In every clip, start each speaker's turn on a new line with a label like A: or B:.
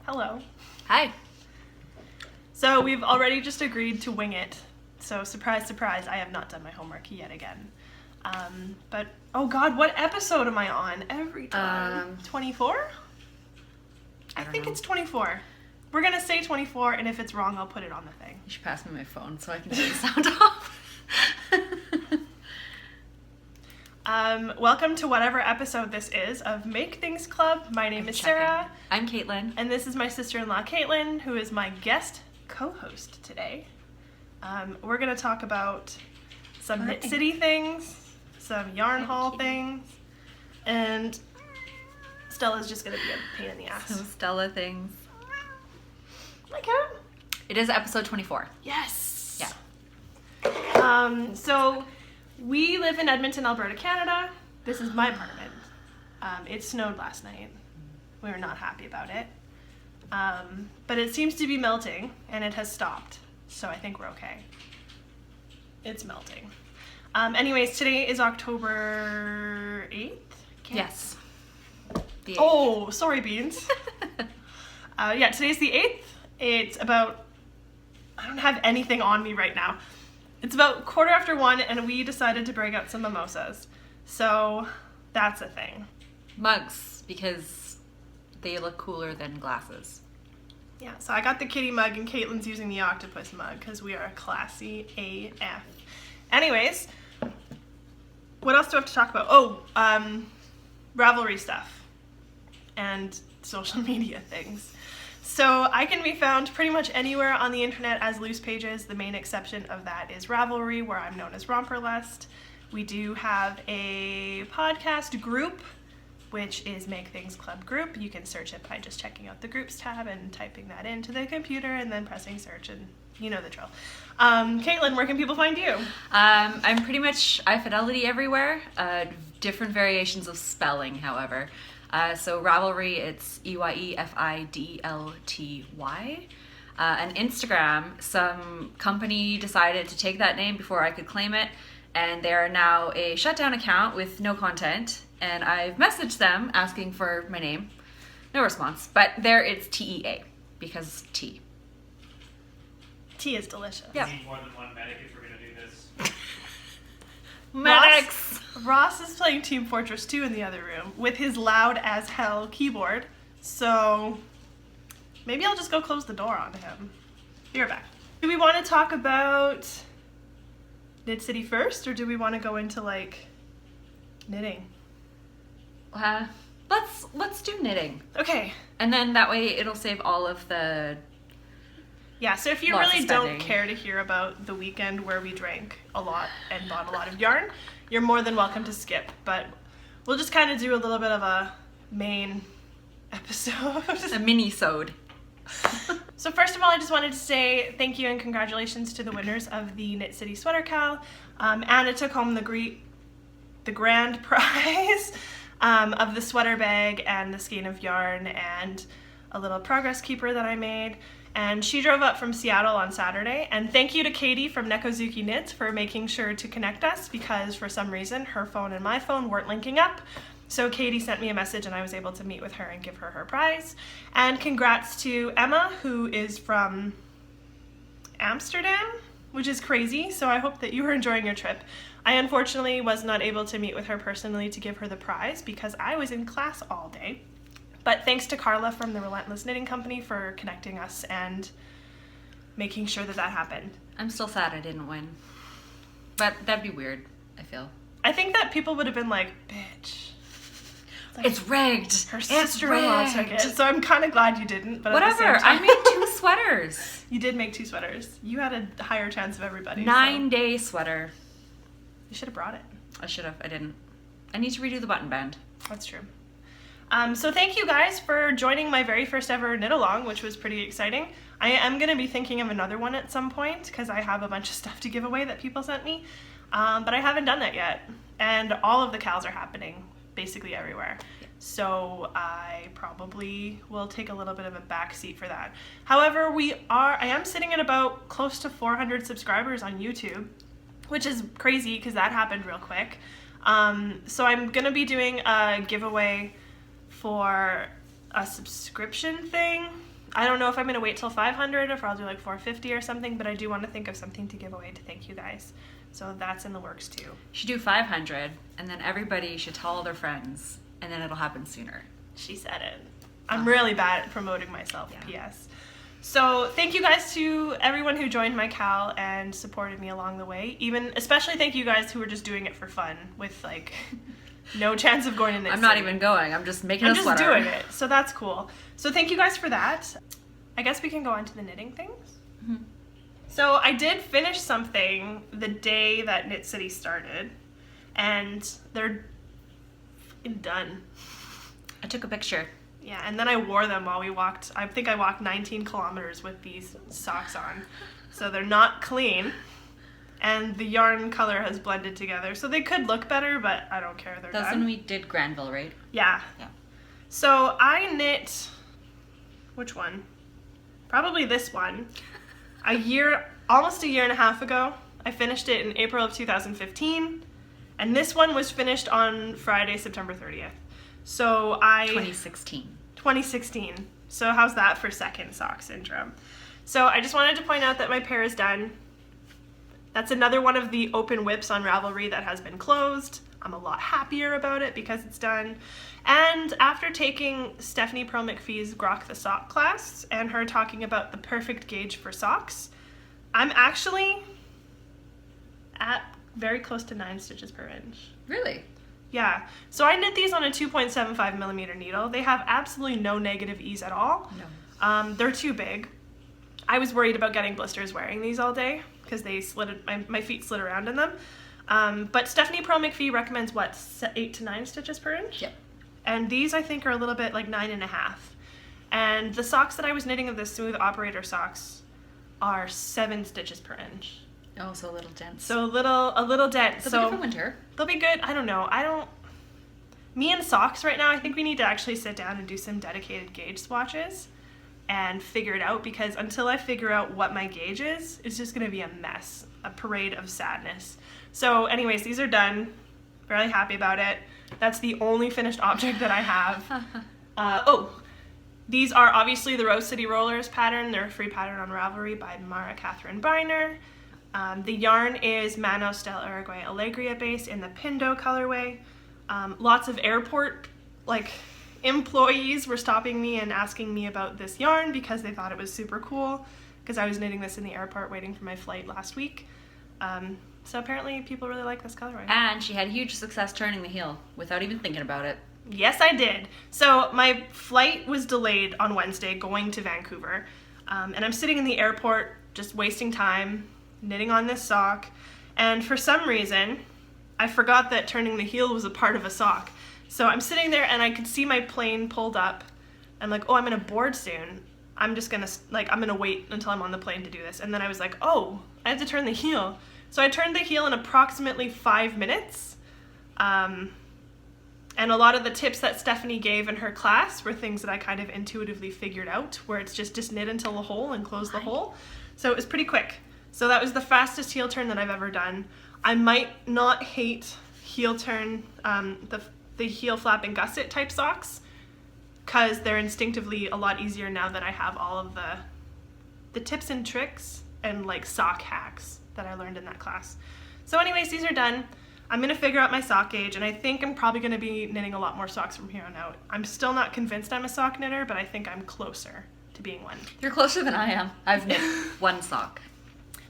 A: Hello.
B: Hi.
A: So we've already just agreed to wing it. So surprise, surprise, I have not done my homework yet again. But, oh God, what episode am I on every time? 24? I think
B: know.
A: it's 24. We're going to say 24, and if it's wrong, I'll put it on the thing.
B: You should pass me my phone so I can turn the sound off.
A: Welcome to whatever episode this is of Make Things Club. My name is Sarah.
B: I'm Caitlin.
A: And this is my sister-in-law, Caitlin, who is my guest co-host today. We're going to talk about some Knit City things, some yarn haul things, and Stella's just going to be a pain in the ass.
B: Some Stella things.
A: Like her?
B: It is episode 24.
A: Yes.
B: Yeah.
A: So we live in Edmonton, Alberta, Canada. This is my apartment. It snowed last night. We were not happy about it. But it seems to be melting, and it has stopped. So I think we're okay. It's melting. Anyways, today is October 8th?
B: Yes. The 8th.
A: Oh, sorry, beans. Yeah, today's the 8th. It's about, I don't have anything on me right now. It's about 1:15, and we decided to break out some mimosas. So that's a thing.
B: Mugs, because they look cooler than glasses.
A: Yeah, so I got the kitty mug, and Caitlin's using the octopus mug, because we are classy AF. Anyways, what else do I have to talk about? Oh, Ravelry stuff and social media things. So I can be found pretty much anywhere on the internet as Loose Pages. The main exception of that is Ravelry, where I'm known as Romperlust. We do have a podcast group, which is Make Things Club Group. You can search it by just checking out the groups tab and typing that into the computer and then pressing search, and you know the drill. Caitlin, where can people find you?
B: I'm pretty much iFidelity everywhere. Different variations of spelling, however. So Ravelry, it's EYEFIDLTY. And Instagram, some company decided to take that name before I could claim it, and they are now a shutdown account with no content. And I've messaged them asking for my name. No response. But there it's TEA, because tea.
A: Tea is delicious.
B: Yeah.
C: We need more than one medic if we're going to do this.
B: Medics!
A: Ross is playing Team Fortress 2 in the other room with his loud as hell keyboard. So maybe I'll just go close the door on him. Be right back. Do we want to talk about Knit City first, or do we want to go into like knitting?
B: Let's do knitting.
A: Okay.
B: And then that way it'll save all of the...
A: Yeah, so if you
B: Lots
A: really
B: of
A: don't
B: spending.
A: care to hear about the weekend where we drank a lot and bought a lot of yarn, you're more than welcome to skip. But we'll just kind of do a little bit of a main episode.
B: A mini-sode.
A: So first of all, I just wanted to say thank you and congratulations to the winners of the Knit City Sweater Cal. Anna took home the grand prize of the sweater bag and the skein of yarn and a little progress keeper that I made. And she drove up from Seattle on Saturday. And thank you to Katie from Nekozuki Knits for making sure to connect us, because for some reason her phone and my phone weren't linking up. So Katie sent me a message and I was able to meet with her and give her her prize. And congrats to Emma, who is from Amsterdam, which is crazy. So I hope that you were enjoying your trip. I unfortunately was not able to meet with her personally to give her the prize because I was in class all day. But thanks to Carla from the Relentless Knitting Company for connecting us and making sure that that happened.
B: I'm still sad I didn't win. But that'd be weird, I feel.
A: I think that people would have been like, bitch. Like,
B: It's rigged.
A: her sister-in-law took it. So I'm kind of glad you didn't. But
B: Whatever.
A: At the same
B: I
A: time,
B: made 2 sweaters.
A: You did make 2 sweaters. You had a higher chance of everybody.
B: 9-day sweater.
A: You should have brought it.
B: I should have. I didn't. I need to redo the button band.
A: That's true. So thank you guys for joining my very first ever knit along, which was pretty exciting. I am going to be thinking of another one at some point because I have a bunch of stuff to give away that people sent me, but I haven't done that yet. And all of the cals are happening basically everywhere. So I probably will take a little bit of a back seat for that. However, I am sitting at about close to 400 subscribers on YouTube, which is crazy because that happened real quick. So I'm gonna be doing a giveaway for a subscription thing. I don't know if I'm gonna wait till 500 or if I'll do like 450 or something, but I do want to think of something to give away to thank you guys. So that's in the works too.
B: You should do 500, and then everybody should tell all their friends, and then it'll happen sooner.
A: She said it. I'm really bad at promoting myself, P.S. So thank you guys to everyone who joined my Cal and supported me along the way. Especially thank you guys who were just doing it for fun with like no chance of going in this.
B: I'm not even going. I'm just making a sweater.
A: I'm just doing it. So that's cool. So thank you guys for that. I guess we can go on to the knitting things.
B: Mm-hmm.
A: So I did finish something the day that Knit City started, and they're f***ing done.
B: I took a picture.
A: Yeah, and then I wore them while we walked. I think I walked 19 kilometers with these socks on. So they're not clean, and the yarn color has blended together. So they could look better, but I don't care. They're
B: That's
A: done.
B: when we did Granville, right?
A: Yeah.
B: Yeah.
A: So I knit, which one? Probably this one. Almost a year and a half ago. I finished it in April of 2015, and this one was finished on Friday, September 30th. So 2016. So how's that for second sock syndrome? So I just wanted to point out that my pair is done. That's another one of the open whips on Ravelry that has been closed. I'm a lot happier about it because it's done. And after taking Stephanie Pearl McPhee's Grok the Sock class and her talking about the perfect gauge for socks, I'm actually at very close to 9 stitches per inch.
B: Really?
A: Yeah. So I knit these on a 2.75 millimeter needle. They have absolutely no negative ease at all.
B: No.
A: They're too big. I was worried about getting blisters wearing these all day because they my feet slid around in them. But Stephanie Pearl McPhee recommends 8 to 9 stitches per inch?
B: Yep.
A: And these I think are a little bit like 9.5. And the socks that I was knitting of the Smooth Operator socks are 7 stitches per inch.
B: Oh, so a little dense.
A: So a little dense.
B: They'll be good for winter.
A: They'll be good. I don't know. Me and socks right now, I think we need to actually sit down and do some dedicated gauge swatches and figure it out, because until I figure out what my gauge is, it's just gonna be a mess, a parade of sadness. So anyways, these are done. Really happy about it. That's the only finished object that I have. These are obviously the Rose City Rollers pattern. They're a free pattern on Ravelry by Mara Catherine Biner. The yarn is Manos del Uruguay Alegria base in the Pindo colorway. Lots of airport employees were stopping me and asking me about this yarn because they thought it was super cool, because I was knitting this in the airport waiting for my flight last week. So apparently people really like this colorway.
B: And she had huge success turning the heel without even thinking about it.
A: Yes, I did. So my flight was delayed on Wednesday going to Vancouver, and I'm sitting in the airport just wasting time knitting on this sock, and for some reason I forgot that turning the heel was a part of a sock. So I'm sitting there and I could see my plane pulled up. I'm like, oh, I'm gonna board soon. I'm just gonna I'm gonna wait until I'm on the plane to do this. And then I was like, oh, I have to turn the heel. So I turned the heel in approximately 5 minutes. And a lot of the tips that Stephanie gave in her class were things that I kind of intuitively figured out, where it's just knit until the hole and close the hole. So it was pretty quick. So that was the fastest heel turn that I've ever done. I might not hate heel turn, the heel flap and gusset type socks, because they're instinctively a lot easier now that I have all of the tips and tricks and sock hacks that I learned in that class. So anyways, these are done. I'm gonna figure out my sock gauge, and I think I'm probably gonna be knitting a lot more socks from here on out. I'm still not convinced I'm a sock knitter, but I think I'm closer to being one.
B: You're closer than I am. I've knit one sock.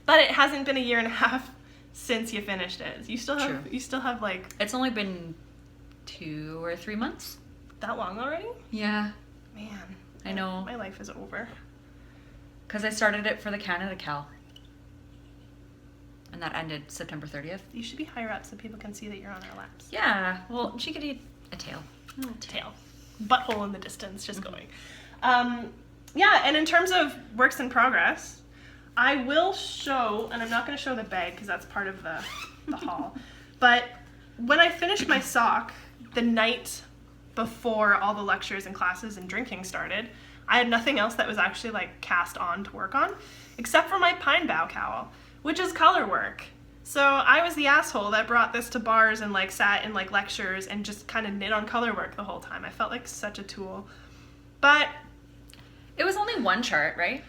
A: But it hasn't been a year and a half since you finished it. You still have
B: It's only been 2 or 3 months.
A: That long already?
B: Yeah.
A: Man.
B: I know.
A: My life is over.
B: Because I started it for the Canada Cal. And that ended September 30th.
A: You should be higher up so people can see that you're on our laps.
B: Yeah. Well, she could eat a tail.
A: Tail. Butthole in the distance, just going. Yeah, and in terms of works in progress, I will show, and I'm not going to show the bag because that's part of the haul, but when I finished my sock, the night before all the lectures and classes and drinking started. I had nothing else that was actually like cast on to work on, except for my pine bough cowl, which is color work. So I was the asshole that brought this to bars and like sat in like lectures and just kind of knit on color work the whole time. I felt like such a tool. But
B: It was only one chart, right?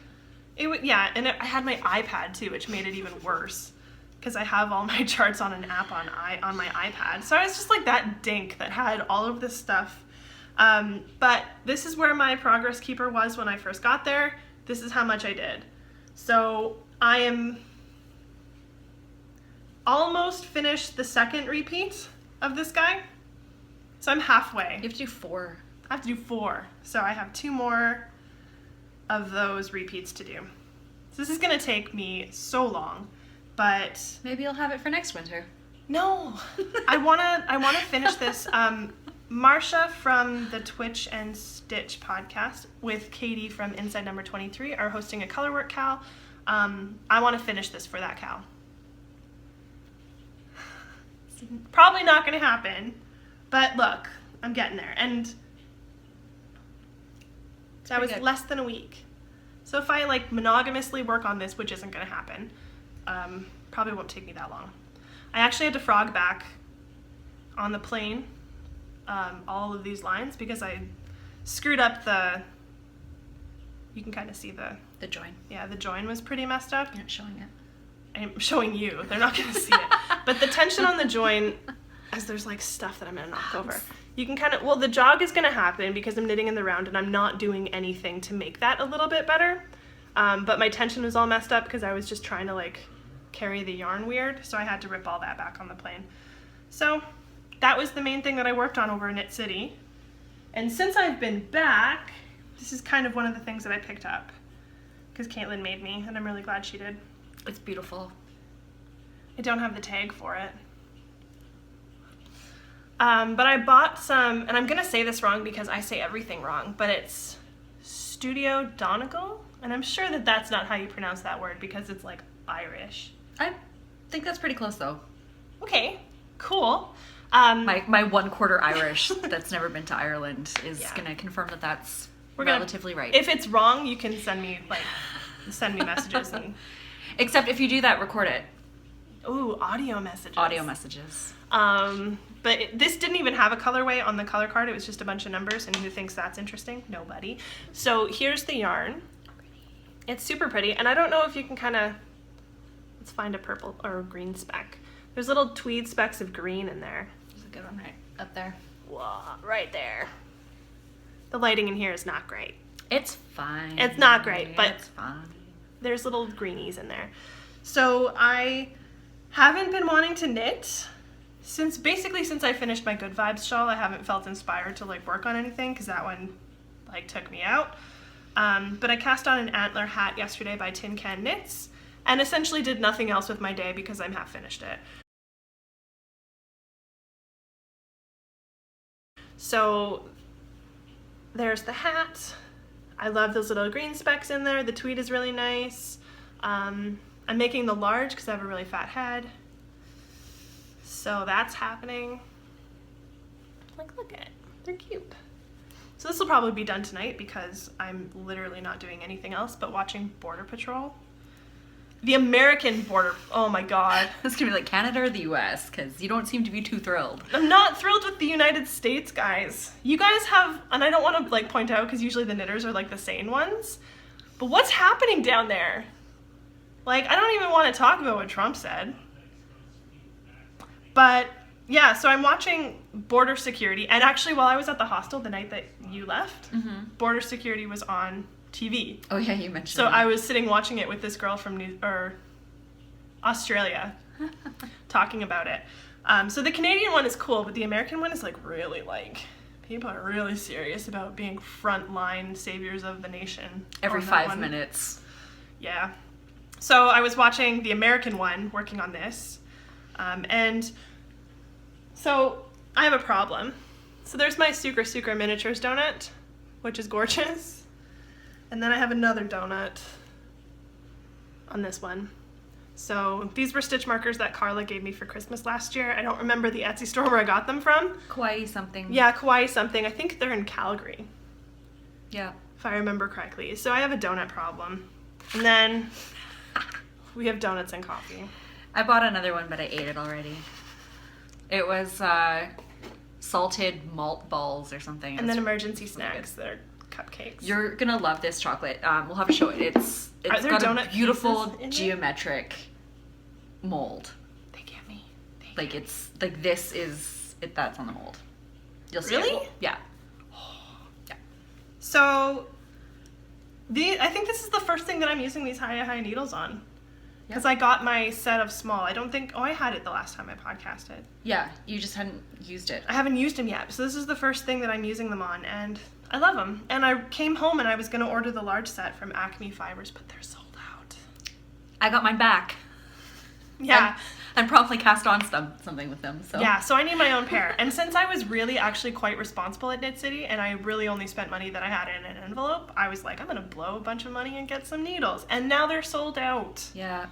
A: yeah, and I had my iPad too, which made it even worse because I have all my charts on an app on my iPad. So I was just like that dink that had all of this stuff. But this is where my progress keeper was when I first got there. This is how much I did. So I am almost finished the second repeat of this guy. So I'm halfway.
B: You have to do 4.
A: I have to do 4. So I have 2 more of those repeats to do. So this is gonna take me so long, but
B: Maybe you'll have it for next winter.
A: no, I wanna finish this. Marsha from the Twitch and Stitch podcast with Katie from Inside Number 23 are hosting a colorwork cal. I want to finish this for that cal. It's probably not going to happen, but look, I'm getting there. And that was
B: Pretty good.
A: less than a week. So if I like monogamously work on this, which isn't going to happen, probably won't take me that long. I actually had to frog back on the plane all of these lines because I screwed up you can kind of see the
B: join.
A: the join was pretty messed up.
B: You're not showing it.
A: I'm showing you, they're not going to see it. But the tension on the join, as there's like stuff that I'm going to knock over. You can kind of, the jog is going to happen because I'm knitting in the round and I'm not doing anything to make that a little bit better. But my tension was all messed up because I was just trying to like carry the yarn weird. So I had to rip all that back on the plane. So that was the main thing that I worked on over in Knit City. And since I've been back, this is kind of one of the things that I picked up because Caitlin made me and I'm really glad she did.
B: It's beautiful.
A: I don't have the tag for it. But I bought some, and I'm going to say this wrong because I say everything wrong, but it's Studio Donegal, and I'm sure that that's not how you pronounce that word because it's like Irish.
B: I think that's pretty close though.
A: Okay, cool.
B: My 1/4 Irish that's never been to Ireland is
A: Yeah.
B: gonna confirm that that's
A: We're
B: relatively right.
A: If it's wrong, you can send me messages and
B: Except if you do that, record it.
A: audio messages.
B: Audio messages.
A: But this didn't even have a colorway on the color card. It was just a bunch of numbers, and who thinks that's interesting? Nobody. So here's the yarn. It's super pretty, and I don't know if you can kind of, let's find a purple or a green speck. There's little tweed specks of green in there.
B: There's a good one right up there.
A: Whoa, right there. The lighting in here is not great.
B: It's fine.
A: It's not great, but
B: it's fine.
A: there's little greenies in there. So I haven't been wanting to knit since I finished my Good Vibes shawl. I haven't felt inspired to like work on anything because that one like took me out. But I cast on an antler hat yesterday by Tin Can Knits and essentially did nothing else with my day because I'm half finished it. So there's the hat. I love those little green specks in there. The tweed is really nice. I'm making the large because I have a really fat head. So that's happening. Like, look at it. They're cute. So this will probably be done tonight because I'm literally not doing anything else but watching Border Patrol. The American border, oh my god.
B: It's gonna be like Canada or the US, because you don't seem to be too thrilled.
A: I'm not thrilled with the United States, guys. You guys have, and I don't want to like point out because usually the knitters are like the sane ones, but what's happening down there? Like, I don't even want to talk about what Trump said. But yeah, so I'm watching Border Security, and actually while I was at the hostel the night that you left, Border Security was on TV.
B: Oh yeah, you mentioned
A: So
B: that.
A: I was sitting watching it with this girl from Australia talking about it. So the Canadian one is cool, but the American one is like really like, people are really serious about being frontline saviors of the nation.
B: Every
A: on that
B: 5
A: one.
B: minutes.
A: Yeah. So I was watching the American one, working on this. And so I have a problem. So there's my Sucre Miniatures donut, which is gorgeous. And then I have another donut on this one. So these were stitch markers that Carla gave me for Christmas last year. I don't remember the Etsy store where I got them from.
B: Kawaii something.
A: Yeah, Kawaii something. I think they're in Calgary,
B: Yeah.
A: if I remember correctly. So I have a donut problem. And then we have donuts and coffee.
B: I bought another one, but I ate it already. It was salted malt balls or something.
A: And then emergency snacks that are cupcakes.
B: You're gonna love this chocolate. We'll have to show it. It's
A: Are there
B: got
A: donut
B: a beautiful
A: pieces in it?
B: geometric mold.
A: They give me.
B: Like it's like this is it. That's on the mold. You'll see.
A: Really?
B: It. Yeah. Yeah.
A: So, I think this is the first thing that I'm using these high needles on. Because I got my set of small. I don't think... Oh, I had it the last time I podcasted.
B: Yeah. You just hadn't used it.
A: I haven't used them yet. So this is the first thing that I'm using them on. And I love them. And I came home and I was going to order the large set from Acme Fibers, but they're sold out.
B: I got mine back.
A: Yeah.
B: And promptly cast on something with them. So
A: Yeah, so I need my own pair. And since I was really actually quite responsible at Knit City and I really only spent money that I had in an envelope, I was like, I'm going to blow a bunch of money and get some needles. And now they're sold out.
B: Yeah.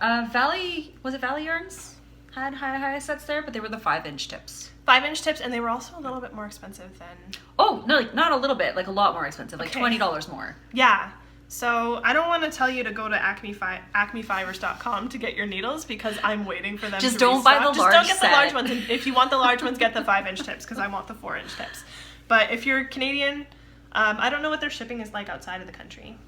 B: Was it Valley Yarns? Had high sets there, but they were the 5-inch tips.
A: 5-inch tips, and they were also a little bit more expensive than...
B: Oh, no, like not a little bit, like a lot more expensive, like
A: Okay.
B: $20 more.
A: Yeah. So I don't want to tell you to go to acmefibers.com to get your needles because I'm waiting for them
B: Just
A: to
B: don't buy
A: restock.
B: the
A: Just
B: large
A: don't get the large
B: set.
A: ones. And if you want the large ones, get the 5-inch tips because I want the 4-inch tips. But if you're Canadian, I don't know what their shipping is like outside of the country.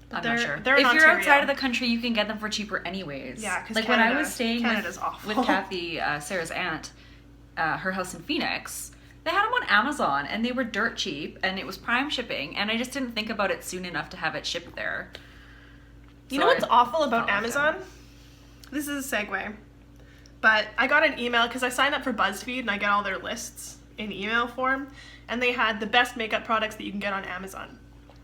A: But
B: I'm not sure.
A: They're in
B: If you're
A: Ontario.
B: outside of the country, you can get them for cheaper anyways.
A: Yeah, 'cause
B: like when I
A: Canada-
B: was staying
A: Canada's awful.
B: with Kathy, Sarah's aunt, her house in Phoenix, they had them on Amazon and they were dirt cheap and it was prime shipping and I just didn't think about it soon enough to have it shipped there.
A: You know what's awful about
B: not like
A: Amazon? This is a segue. But I got an email because I signed up for BuzzFeed and I get all their lists in email form. And they had the best makeup products that you can get on Amazon.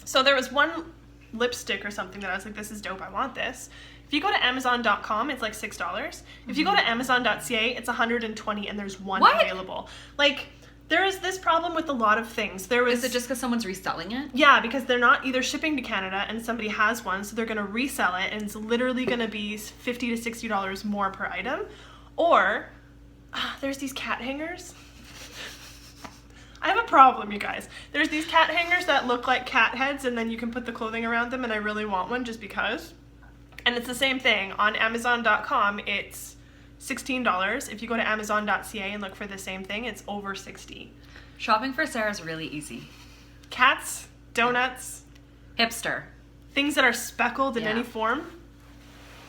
A: So there was one lipstick or something that I was like, this is dope, I want this. If you go to Amazon.com, it's like $6. If you go to Amazon.ca, it's $120 and there's one
B: What?
A: available. Like, there is this problem with a lot of things. There was...
B: Is it just because someone's reselling it?
A: Yeah, because they're not either shipping to Canada and somebody has one, so they're going to resell it and it's literally going to be $50 to $60 more per item. Or there's these cat hangers. I have a problem, you guys. There's these cat hangers that look like cat heads and then you can put the clothing around them and I really want one just because. And it's the same thing. On Amazon.com, it's $16. If you go to Amazon.ca and look for the same thing, it's over $60.
B: Shopping for Sarah is really easy.
A: Cats, donuts,
B: Hipster.
A: things that are speckled in
B: Yeah.
A: any form.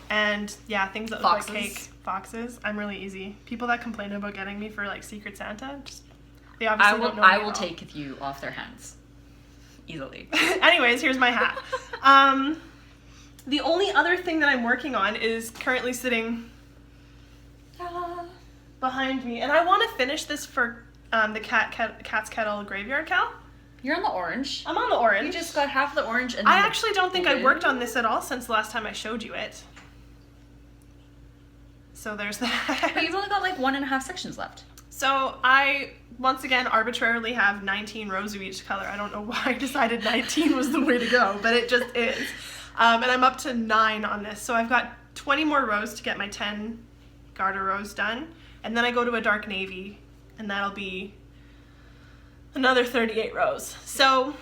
A: And yeah, things that
B: Foxes.
A: look like cake. Foxes. I'm really easy. People that complain about getting me for like Secret Santa, just they obviously don't know me
B: I
A: at
B: will
A: all.
B: take you off their hands. Easily.
A: Anyways, here's my hat. The only other thing that I'm working on is currently sitting behind me, and I want to finish this for the Cat's Kettle Graveyard Cal.
B: You're on the orange.
A: I'm on the orange.
B: You just got half the orange and
A: I
B: then the
A: actually don't think I
B: blue.
A: worked on this at all since the last time I showed you it. So there's that.
B: But you've only got like 1.5 sections left.
A: So I, once again, arbitrarily have 19 rows of each color. I don't know why I decided 19 was the way to go, but it just is. And I'm up to 9 on this. So I've got 20 more rows to get my 10 garter rows done. And then I go to a dark navy, and that'll be another 38 rows. So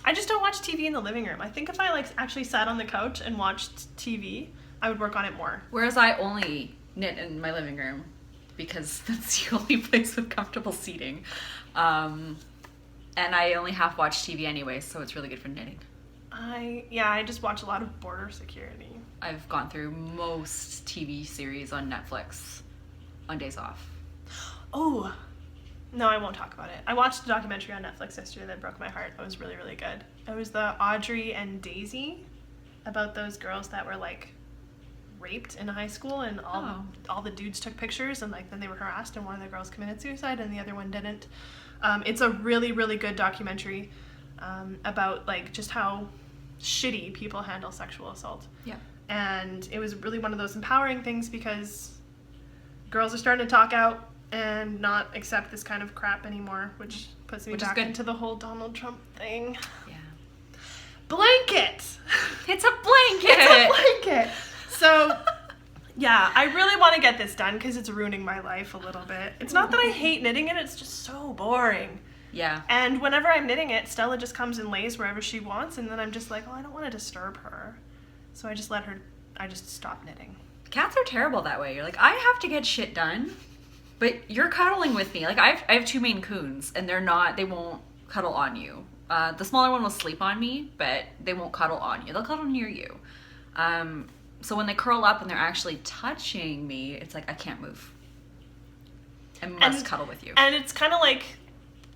A: I just don't watch TV in the living room. I think if I like actually sat on the couch and watched TV, I would work on it more.
B: Whereas I only knit in my living room because that's the only place with comfortable seating. And I only half watch TV anyway, so it's really good for knitting.
A: I just watch a lot of Border Security.
B: I've gone through most TV series on Netflix on days off.
A: Oh, no, I won't talk about it. I watched a documentary on Netflix yesterday that broke my heart. It was really, really good. It was the Audrey and Daisy about those girls that were like raped in high school and all the dudes took pictures and like then they were harassed and one of the girls committed suicide and the other one didn't. It's a really, really good documentary about like just how shitty people handle sexual assault.
B: Yeah.
A: And it was really one of those empowering things because girls are starting to talk out and not accept this kind of crap anymore, which puts me
B: Which is
A: back
B: good.
A: into the whole Donald Trump thing.
B: Yeah.
A: Blanket!
B: It's a blanket!
A: It's a blanket! So, yeah, I really want to get this done because it's ruining my life a little bit. It's not that I hate knitting it, it's just so boring.
B: Yeah.
A: And whenever I'm knitting it, Stella just comes and lays wherever she wants, and then I'm just like, oh, I don't want to disturb her. So I just stop knitting.
B: Cats are terrible that way. You're like, I have to get shit done, but you're cuddling with me. Like, I have two Maine Coons, and they won't cuddle on you. The smaller one will sleep on me, but they won't cuddle on you. They'll cuddle near you. So when they curl up and they're actually touching me, it's like, I can't move. I must cuddle with you.
A: And it's kind of like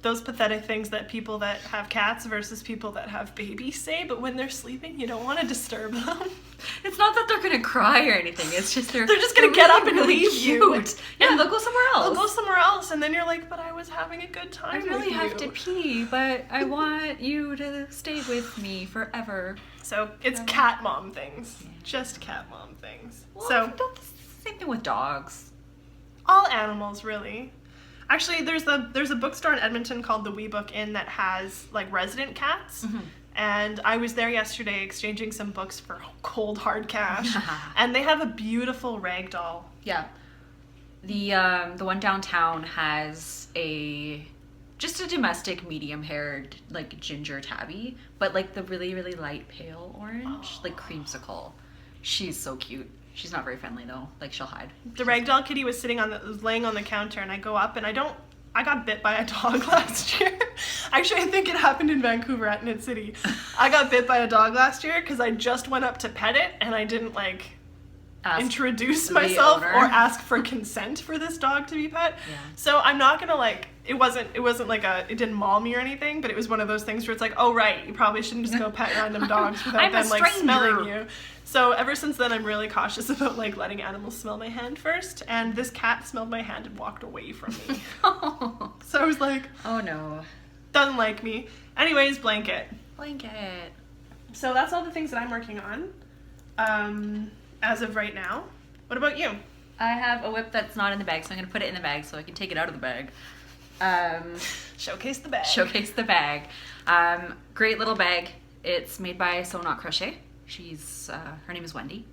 A: those pathetic things that people that have cats versus people that have babies say, but when they're sleeping, you don't want to disturb them.
B: It's not that they're going to cry or anything. It's just they're
A: just going to get up and
B: really
A: leave you.
B: Yeah, they'll go somewhere else.
A: They'll go somewhere else, and then you're like, but I was having a good time
B: I really
A: with
B: have
A: you.
B: to pee, but I want you to stay with me forever.
A: So it's cat mom things. Yeah. Just cat mom things.
B: Well,
A: so
B: same thing with dogs.
A: All animals, really. Actually, there's a bookstore in Edmonton called the Wee Book Inn that has like resident cats. Mm-hmm. And I was there yesterday exchanging some books for cold hard cash. And they have a beautiful rag doll.
B: Yeah. The one downtown has just a domestic medium-haired like ginger tabby, but like the really, really light pale orange, like creamsicle. She's so cute. She's not very friendly though. Like, she'll hide. The
A: ragdoll kitty was laying on the counter, and I go up and I got bit by a dog last year. Actually, I think it happened in Vancouver at Knit City. I got bit by a dog last year because I just went up to pet it and I didn't introduce myself or ask for consent for this dog to be pet. Yeah. So I'm not gonna it wasn't like it didn't maul me or anything, but it was one of those things where it's like, oh right, you probably shouldn't just go pet random dogs without them smelling you. So ever since then, I'm really cautious about letting animals smell my hand first. And this cat smelled my hand and walked away from me. So I was like,
B: oh no,
A: doesn't like me. Anyways, blanket. So that's all the things that I'm working on. As of right now. What about you?
B: I have a whip that's not in the bag, so I'm going to put it in the bag so I can take it out of the bag.
A: Showcase the bag.
B: Showcase the bag. Great little bag. It's made by Sew Not Crochet. She's her name is Wendy,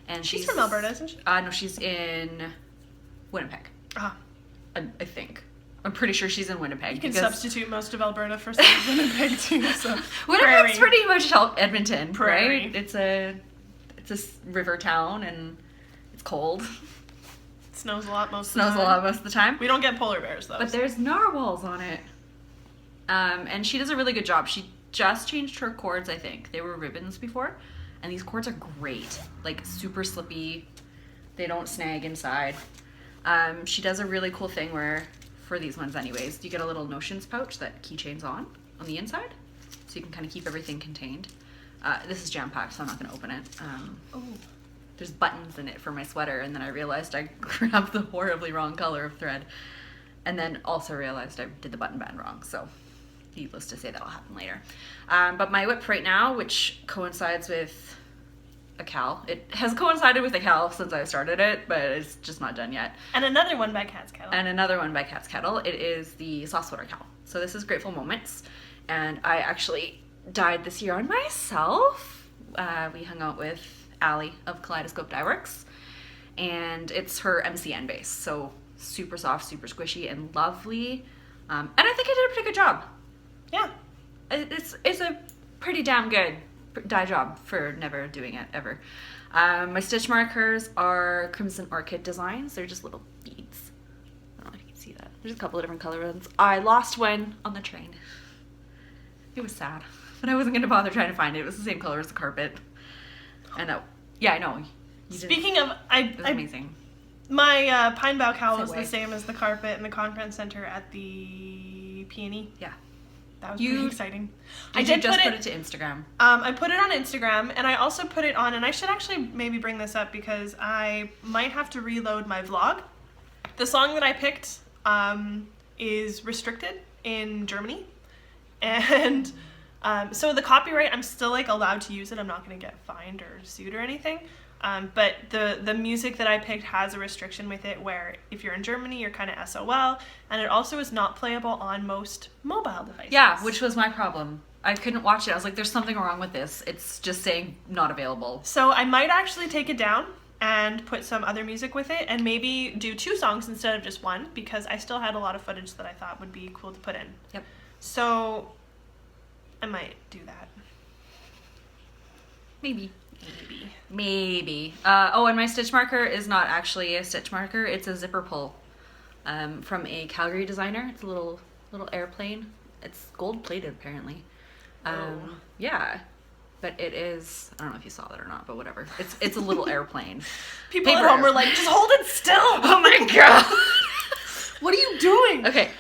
B: and
A: she's from Alberta, isn't she?
B: No, she's in Winnipeg. I think. I'm pretty sure she's in Winnipeg.
A: You can substitute most of Alberta for some of Winnipeg too. So
B: Winnipeg's pretty much Edmonton,
A: Prairie.
B: Right? It's a river town, and it's cold.
A: It snows a lot most
B: of the time.
A: We don't get polar bears, though.
B: But there's narwhals on it. And she does a really good job. She just changed her cords, I think. They were ribbons before. And these cords are great. Like, super slippy. They don't snag inside. She does a really cool thing where, for these ones anyways, you get a little notions pouch that keychains on the inside. So you can kind of keep everything contained. This is jam-packed, so I'm not going to open it. There's buttons in it for my sweater, and then I realized I grabbed the horribly wrong color of thread. And then also realized I did the button band wrong, so needless to say that'll happen later. But my whip right now, which coincides with a cowl. It has coincided with a cowl since I started it, but it's just not done yet.
A: And another one by Cat's Kettle.
B: It is the Soft Sweater Cowl. So this is Grateful Moments, and I actually dyed this year on myself. We hung out with Allie of Kaleidoscope Dye Works, and it's her MCN base, so super soft, super squishy, and lovely. And I think I did a pretty good job.
A: Yeah,
B: it's a pretty damn good dye job for never doing it ever. My stitch markers are Crimson Orchid designs. They're just little beads. I don't know if you can see that. There's a couple of different color ones. I lost one on the train. It was sad, but I wasn't going to bother trying to find it. It was the same color as the carpet. And I know.
A: Speaking of,
B: it was amazing.
A: My pine bough cowl was the same as the carpet in the conference center at the Peony.
B: Yeah.
A: That was pretty exciting.
B: I did just put it to Instagram.
A: I put it on Instagram, and I also put it on, and I should actually maybe bring this up because I might have to reload my vlog. The song that I picked is restricted in Germany. And so the copyright, I'm still allowed to use it. I'm not going to get fined or sued or anything. But the music that I picked has a restriction with it where if you're in Germany, you're kind of SOL. And it also is not playable on most mobile devices.
B: Yeah, which was my problem. I couldn't watch it. I was like, there's something wrong with this. It's just saying not available.
A: So I might actually take it down and put some other music with it, and maybe do 2 songs instead of just one, because I still had a lot of footage that I thought would be cool to put in.
B: Yep.
A: So I might do that.
B: Maybe. Oh, and my stitch marker is not actually a stitch marker. It's a zipper pull from a Calgary designer. It's a little airplane. It's gold plated apparently. Yeah. But it is, I don't know if you saw that or not, but whatever. It's a little airplane.
A: People at home were like, just hold it still.
B: Oh my god.
A: What are you doing?
B: Okay.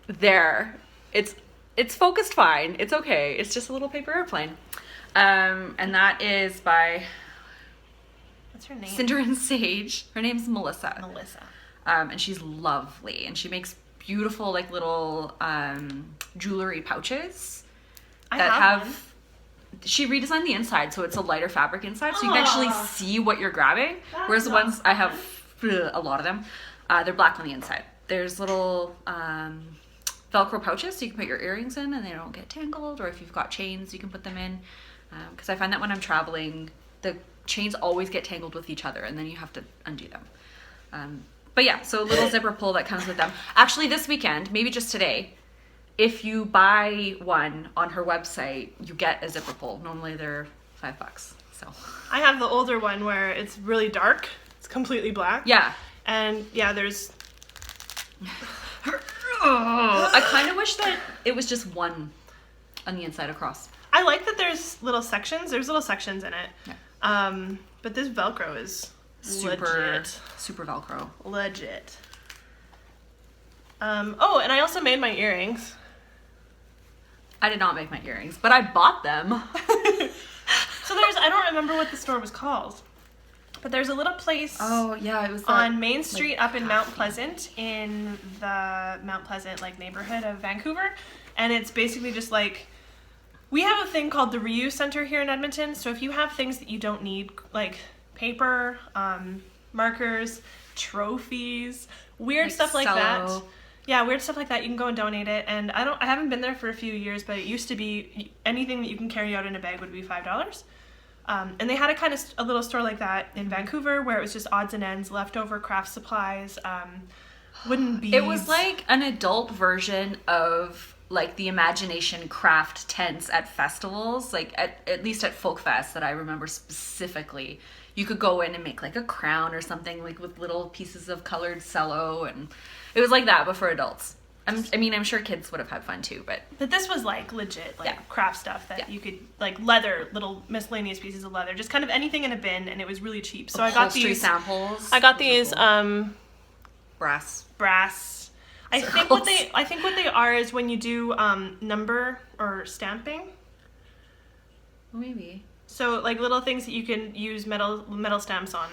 B: There. It's focused fine. It's okay. It's just a little paper airplane. And that is by
A: What's her name?
B: Cinder and Sage. Her name's Melissa.
A: Melissa.
B: And she's lovely. And she makes beautiful like little jewelry pouches
A: I
B: that
A: have one.
B: She redesigned the inside so it's a lighter fabric inside so you can actually see what you're grabbing.
A: That's
B: Whereas the ones
A: awesome.
B: I have, a lot of them, they're black on the inside. There's little Velcro pouches so you can put your earrings in and they don't get tangled, or if you've got chains you can put them in. Because I find that when I'm traveling, the chains always get tangled with each other and then you have to undo them. But yeah, so a little zipper pull that comes with them. Actually this weekend, maybe just today, if you buy one on her website, you get a zipper pull. Normally they're $5. So
A: I have the older one where it's really dark. It's completely black.
B: yeah.
A: And yeah, there's
B: I kind of wish that it was just one on the inside across.
A: I like that there's little sections. There's little sections in it.
B: Yeah.
A: But this Velcro is
B: Super Velcro.
A: legit. Oh, and I also made my earrings.
B: I did not make my earrings, but I bought them.
A: So I don't remember what the store was called, but there's a little place
B: Oh yeah, it was that,
A: on Main Street
B: like,
A: up in Mount Pleasant, in the Mount Pleasant like neighborhood of Vancouver, and it's basically just like, we have a thing called the Reuse Center here in Edmonton. So if you have things that you don't need, like paper, markers, trophies, weird
B: Like
A: stuff like that.
B: cello.
A: Yeah, weird stuff like that. You can go and donate it. And I haven't been there for a few years, but it used to be anything that you can carry out in a bag would be $5. And they had a little store like that in Vancouver where it was just odds and ends, leftover craft supplies, wooden beads.
B: It was like an adult version of like the imagination craft tents at festivals, like at least at Folk Fest that I remember specifically. You could go in and make like a crown or something like with little pieces of colored cello, and it was like that but for adults. I'm sure kids would have had fun too, but
A: this was like legit, like
B: Yeah.
A: craft stuff that
B: Yeah.
A: you could, like leather, little miscellaneous pieces of leather, just kind of anything in a bin, and it was really cheap. So I got
B: upholstery
A: these
B: samples.
A: I got
B: Those are
A: these
B: cool. Brass.
A: brass. I think what they are is when you do number or stamping.
B: Well, maybe.
A: So like little things that you can use metal stamps on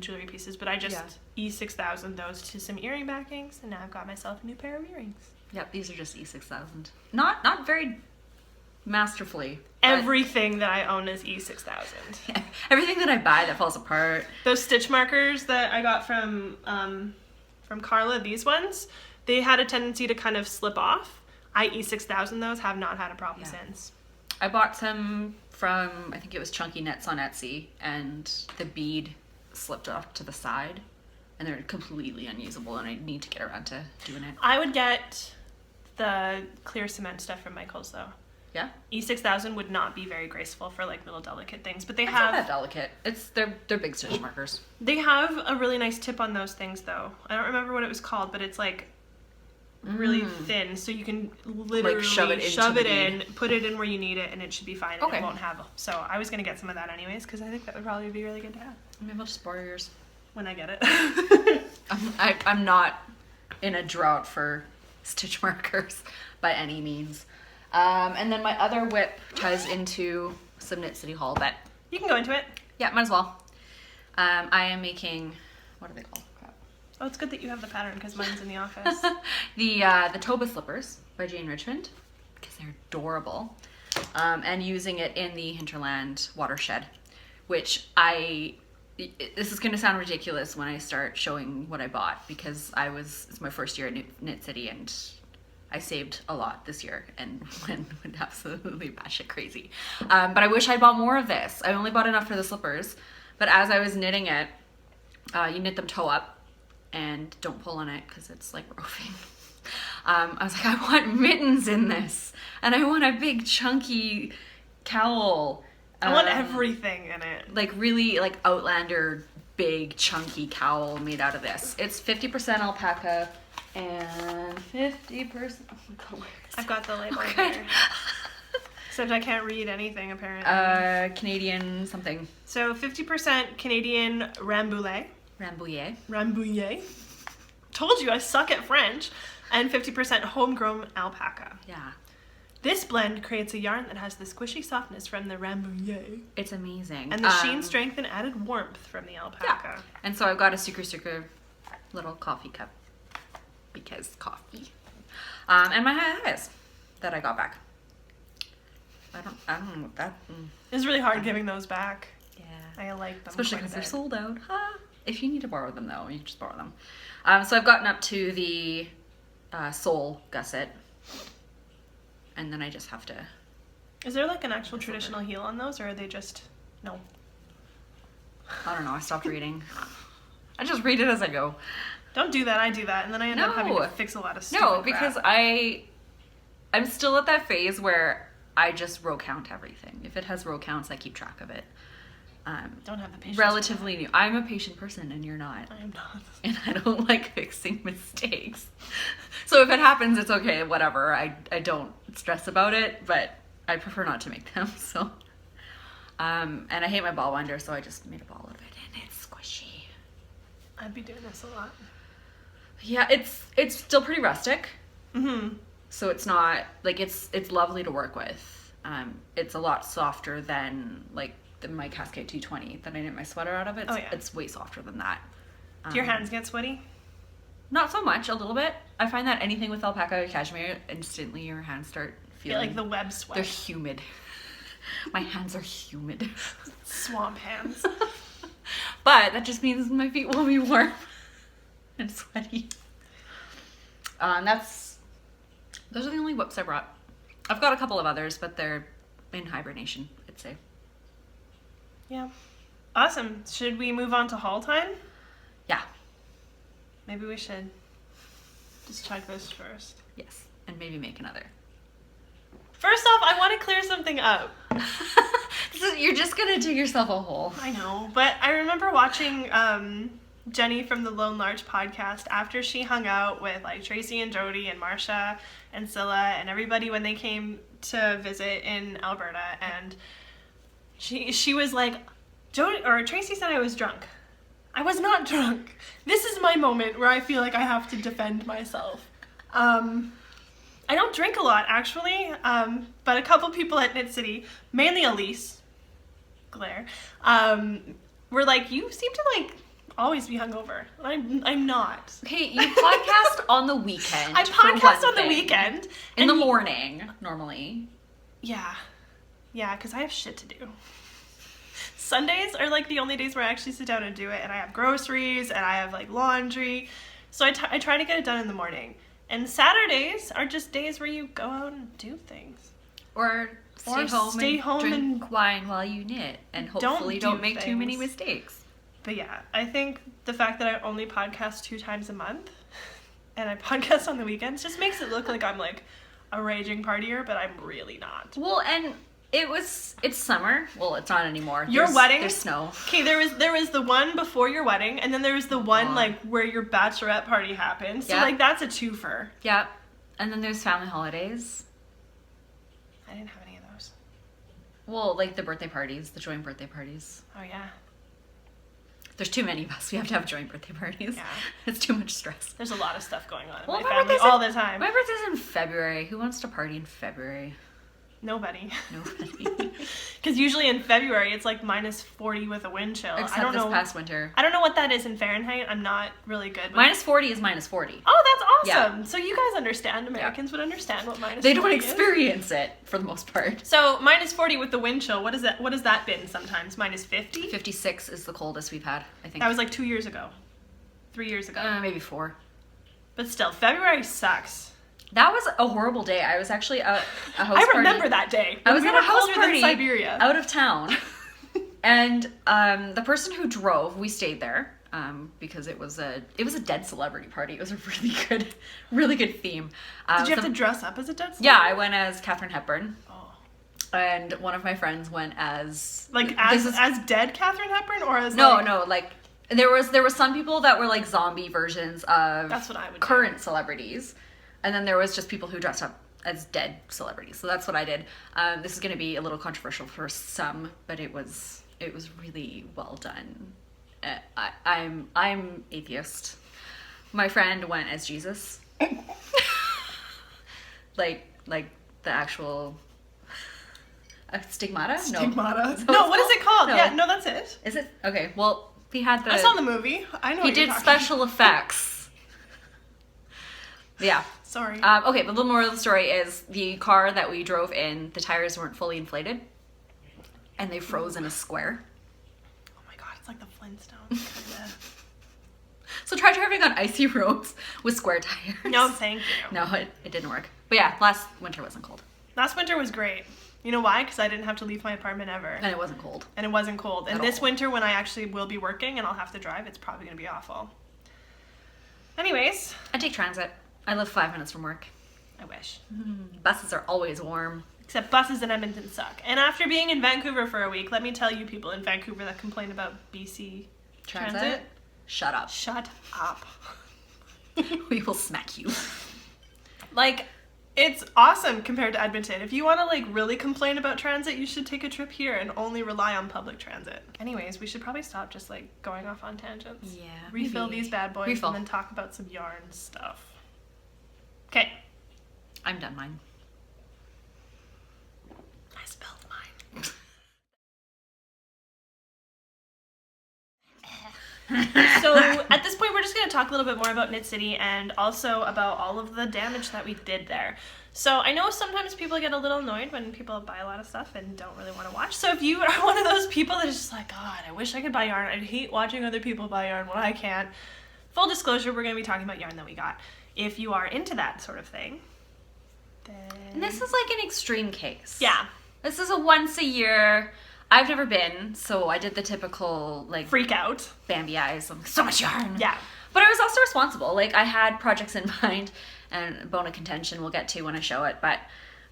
A: jewelry pieces, but I just E6000 those to some earring backings, and now I've got myself a new pair of earrings.
B: Yep, these are just E6000. Not very masterfully. but
A: Everything that I own is E6000.
B: everything that I buy that falls apart.
A: Those stitch markers that I got from Carla, these ones, they had a tendency to kind of slip off. I E6000 those, have not had a problem
B: Yeah.
A: since.
B: I bought some from, I think it was Chunky Knits on Etsy, and the bead slipped off to the side, and they're completely unusable, and I need to get around to doing it.
A: I would get the clear cement stuff from Michael's though.
B: Yeah?
A: E6000 would not be very graceful for like little delicate things, but they
B: It's not that
A: have
B: delicate. They're big stitch markers.
A: they have a really nice tip on those things though. I don't remember what it was called, but it's like really thin, so you can literally
B: shove it into
A: shove
B: the
A: it in,
B: bead.
A: put it in where you need it, and it should be fine. And
B: Okay.
A: it won't have. So I was gonna get some of that anyways because I think that would probably be really good to have
B: Maybe I'll just borrow yours.
A: when I get it.
B: I'm not in a drought for stitch markers by any means. And then my other whip ties into some Knit City Haul, but
A: You can go into it.
B: yeah, might as well. I am making, what are they called? Crap.
A: Oh, it's good that you have the pattern because mine's in the office.
B: The Toba slippers by Jane Richmond, because they're adorable, and using it in the Hinterland watershed, which this is going to sound ridiculous when I start showing what I bought, because it's my first year at Knit City, and I saved a lot this year and went absolutely batshit crazy. But I wish I'd bought more of this. I only bought enough for the slippers. But as I was knitting it, you knit them toe up and don't pull on it because it's like roving. I was like, I want mittens in this, and I want a big chunky cowl.
A: I want everything in it.
B: Like really like Outlander big chunky cowl made out of this. It's 50% alpaca and 50%. Oh my God, where is
A: I've got the label
B: Okay.
A: here. Except I can't read anything apparently.
B: Canadian something.
A: So 50% Canadian Rambouillet.
B: Rambouillet.
A: Rambouillet. Told you I suck at French. And 50% homegrown alpaca.
B: Yeah.
A: This blend creates a yarn that has the squishy softness from the Rambouillet.
B: It's amazing.
A: And the sheen, strength, and added warmth from the alpaca.
B: Yeah. And so I've got a super little coffee cup because coffee. And my high-highs that I got back. I don't know what that.
A: It's really hard giving those back.
B: Yeah.
A: I like them.
B: Especially
A: quite a
B: because they're
A: bit.
B: sold out. If you need to borrow them though, you can just borrow them. So I've gotten up to the sole gusset. And then I just have to.
A: Is there like an actual traditional heel on those, or are they just no?
B: I don't know. I stopped reading. I just read it as I go.
A: Don't do that. I do that, and then I end up having to fix a lot of stupid
B: No, because
A: crap.
B: I'm still at that phase where I just row count everything. If it has row counts, I keep track of it.
A: Don't have the patience.
B: Relatively new. I'm a patient person, and you're not.
A: I am not.
B: And I don't like fixing mistakes. So if it happens, it's okay, whatever. I don't stress about it, but I prefer not to make them. So, and I hate my ball winder, so I just made a ball of it, and it's squishy.
A: I'd be doing this a lot.
B: Yeah, it's still pretty rustic.
A: Mm-hmm.
B: So it's not like it's lovely to work with. It's a lot softer than like my Cascade 220 that I knit my sweater out of. It's way softer than that.
A: Do your hands get sweaty?
B: Not so much, a little bit. I find that anything with alpaca or cashmere, instantly your hands start feeling
A: Get like the web sweat.
B: they're humid. My hands are humid.
A: Swamp hands.
B: But that just means my feet will be warm and sweaty. Those are the only whips I brought. I've got a couple of others, but they're in hibernation, I'd say.
A: Yeah. Awesome. Should we move on to haul time?
B: Yeah.
A: Maybe we should just check this first.
B: Yes. And maybe make another.
A: First off, I want to clear something up.
B: You're just gonna dig yourself a hole.
A: I know, but I remember watching Jenny from the Lone Larch podcast after she hung out with like Tracy and Jody and Marsha and Scylla and everybody when they came to visit in Alberta, and she was like, Tracy said I was drunk. I was not drunk. This is my moment where I feel like I have to defend myself. I don't drink a lot, actually, but a couple people at Knit City, mainly Elise, Claire, were like, you seem to like always be hungover. I'm not.
B: Okay, you podcast on the weekend.
A: I podcast on the weekend.
B: In the morning, normally.
A: Yeah, because I have shit to do. Sundays are like the only days where I actually sit down and do it, and I have groceries, and I have like laundry, so I try to get it done in the morning. And Saturdays are just days where you go out and do things.
B: Or stay home and drink wine while you knit, and hopefully don't make too many mistakes.
A: But yeah, I think the fact that I only podcast 2 times a month, and I podcast on the weekends, just makes it look like I'm like a raging partier, but I'm really not.
B: Well, and it's summer. Well, it's not anymore.
A: Your wedding?
B: There's snow.
A: Okay, there was the one before your wedding, and then there was the one like where your bachelorette party happened. So like that's a twofer.
B: Yep. And then there's family holidays.
A: I didn't have any of those.
B: Well, like the birthday parties, the joint birthday parties.
A: Oh yeah.
B: There's too many of us. We have to have joint birthday parties.
A: Yeah.
B: It's too much stress.
A: There's a lot of stuff going on in
B: Well,
A: my family all the time.
B: My birthday's in February. Who wants to party in February?
A: Nobody.
B: Nobody.
A: Because usually in February it's like -40 with a wind chill.
B: Except
A: I don't know.
B: this past winter.
A: I don't know what that is in Fahrenheit. I'm not really good with
B: -40 is -40.
A: Oh, that's awesome.
B: Yeah.
A: So you guys understand. Americans would understand what -40
B: They don't
A: is.
B: experience it for the most part.
A: So -40 with the wind chill, what is that? What has that been sometimes? -50?
B: 56 is the coldest we've had, I think.
A: That was like 2 years ago. 3 years ago.
B: Maybe 4.
A: But still, February sucks.
B: That was a horrible day. I was actually at a house
A: I
B: party.
A: remember that day.
B: I was
A: We
B: at
A: were
B: a house
A: colder than
B: party
A: Siberia.
B: out of town. And the person who drove, we stayed there because it was a dead celebrity party. It was a really good theme.
A: Did you have to dress up as a dead celebrity?
B: Yeah, I went as Katharine Hepburn.
A: Oh.
B: And one of my friends went as
A: as dead Katharine Hepburn, or as
B: no, like there was some people that were like zombie versions of
A: that's what I would
B: current
A: do.
B: celebrities, and then there was just people who dressed up as dead celebrities. So that's what I did. This is going to be a little controversial for some, but it was really well done. I'm atheist. My friend went as Jesus, like the actual stigmata.
A: Stigmata.
B: No,
A: what is it called?
B: No.
A: Yeah, no, that's it.
B: Is it okay? Well, he had the.
A: I saw the movie. I know.
B: He
A: what you're
B: did
A: talking
B: special effects. Yeah.
A: Sorry.
B: Okay, but the moral of the story is the car that we drove in, the tires weren't fully inflated, and they froze in a square.
A: Oh my god, it's like the Flintstones. Kinda.
B: So try driving on icy roads with square tires.
A: No, thank you.
B: No, it didn't work. But yeah, last winter wasn't cold.
A: Last winter was great. You know why? Because I didn't have to leave my apartment ever.
B: And it wasn't cold.
A: And it wasn't cold. And
B: At
A: this
B: all.
A: winter, when I actually will be working and I'll have to drive, it's probably going to be awful. Anyways.
B: I take transit. I live 5 minutes from work.
A: I wish.
B: Buses are always warm.
A: Except buses in Edmonton suck. And after being in Vancouver for a week, let me tell you people in Vancouver that complain about BC Transit.
B: Shut up.
A: Shut up.
B: We will smack you.
A: Like, it's awesome compared to Edmonton. If you want to like really complain about transit, you should take a trip here and only rely on public transit. Anyways, we should probably stop just like going off on tangents.
B: Yeah.
A: Refill
B: maybe.
A: these bad boys
B: Refill.
A: and then talk about some yarn stuff. Okay.
B: I'm done mine.
A: I spilled mine. So at this point, we're just going to talk a little bit more about Knit City and also about all of the damage that we did there. So I know sometimes people get a little annoyed when people buy a lot of stuff and don't really want to watch. So if you are one of those people that is just like, God, I wish I could buy yarn. I hate watching other people buy yarn when I can't. Full disclosure, we're going to be talking about yarn that we got. If you are into that sort of thing, then...
B: And this is like an extreme case.
A: Yeah.
B: This is a once a year. I've never been, so I did the typical like
A: Freak out.
B: Bambi eyes. I'm like, so much yarn.
A: Yeah.
B: But I was also responsible. Like I had projects in mind, and bone of contention we'll get to when I show it. But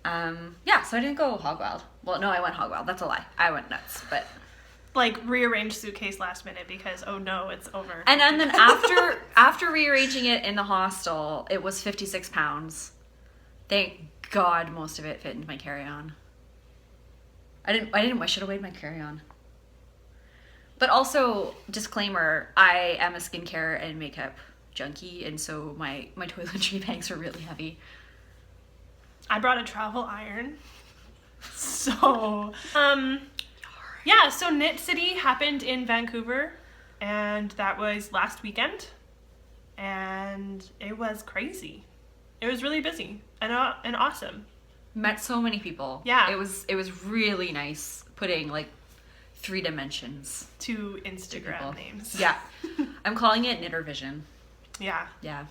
B: yeah, so I didn't go hog wild. Well, no, I went hog wild. That's a lie. I went nuts. But
A: Like rearrange suitcase last minute because oh no, it's over.
B: and then after rearranging it in the hostel, it was 56 pounds. Thank God most of it fit into my carry-on. I should have weighed my carry-on. But also, disclaimer, I am a skincare and makeup junkie, and so my toiletry bags are really heavy.
A: I brought a travel iron. So, yeah, so Knit City happened in Vancouver, and that was last weekend, and it was crazy. It was really busy and awesome.
B: Met so many people.
A: Yeah.
B: It was really nice putting like 3 dimensions.
A: To
B: to
A: Instagram
B: people.
A: names.
B: Yeah. I'm calling it Knitter Vision.
A: Yeah.
B: Yeah.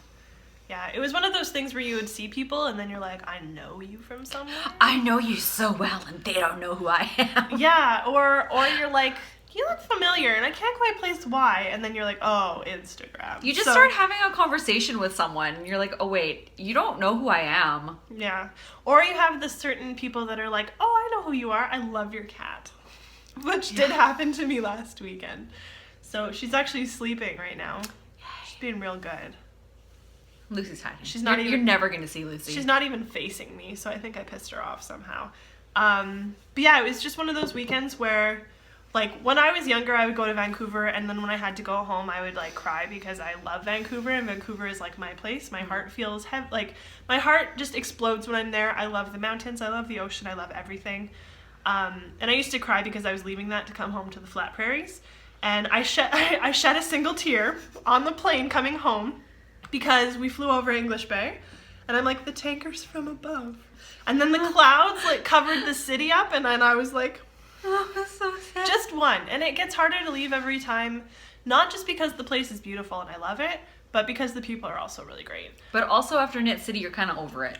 A: Yeah. It was one of those things where you would see people and then you're like, I know you from somewhere.
B: I know you so well and they don't know who I am.
A: Yeah. Or you're like, you look familiar and I can't quite place why. And then you're like, oh, Instagram.
B: You just
A: So-
B: start having a conversation with someone and you're like, oh wait, you don't know who I am.
A: Yeah. Or you have the certain people that are like, oh, I know who you are. I love your cat. Which did happen to me last weekend. So she's actually sleeping right now. She's being real good.
B: Lucy's hiding.
A: She's not
B: You're
A: even-
B: never gonna see Lucy.
A: She's not even facing me, so I think I pissed her off somehow. But yeah, it was just one of those weekends where, like, when I was younger, I would go to Vancouver, and then when I had to go home, I would, like, cry because I love Vancouver, and Vancouver is, like, my place. My heart feels heavy. Like, my heart just explodes when I'm there. I love the mountains. I love the ocean. I love everything. And I used to cry because I was leaving that to come home to the flat prairies. And I shed a single tear on the plane coming home because we flew over English Bay. And I'm like, the tankers from above. And then the clouds, like, covered the city up, and then I was like...
B: Oh, that's so sad.
A: Just one. And it gets harder to leave every time, not just because the place is beautiful and I love it, but because the people are also really great.
B: But also after Knit City, you're kind of over it.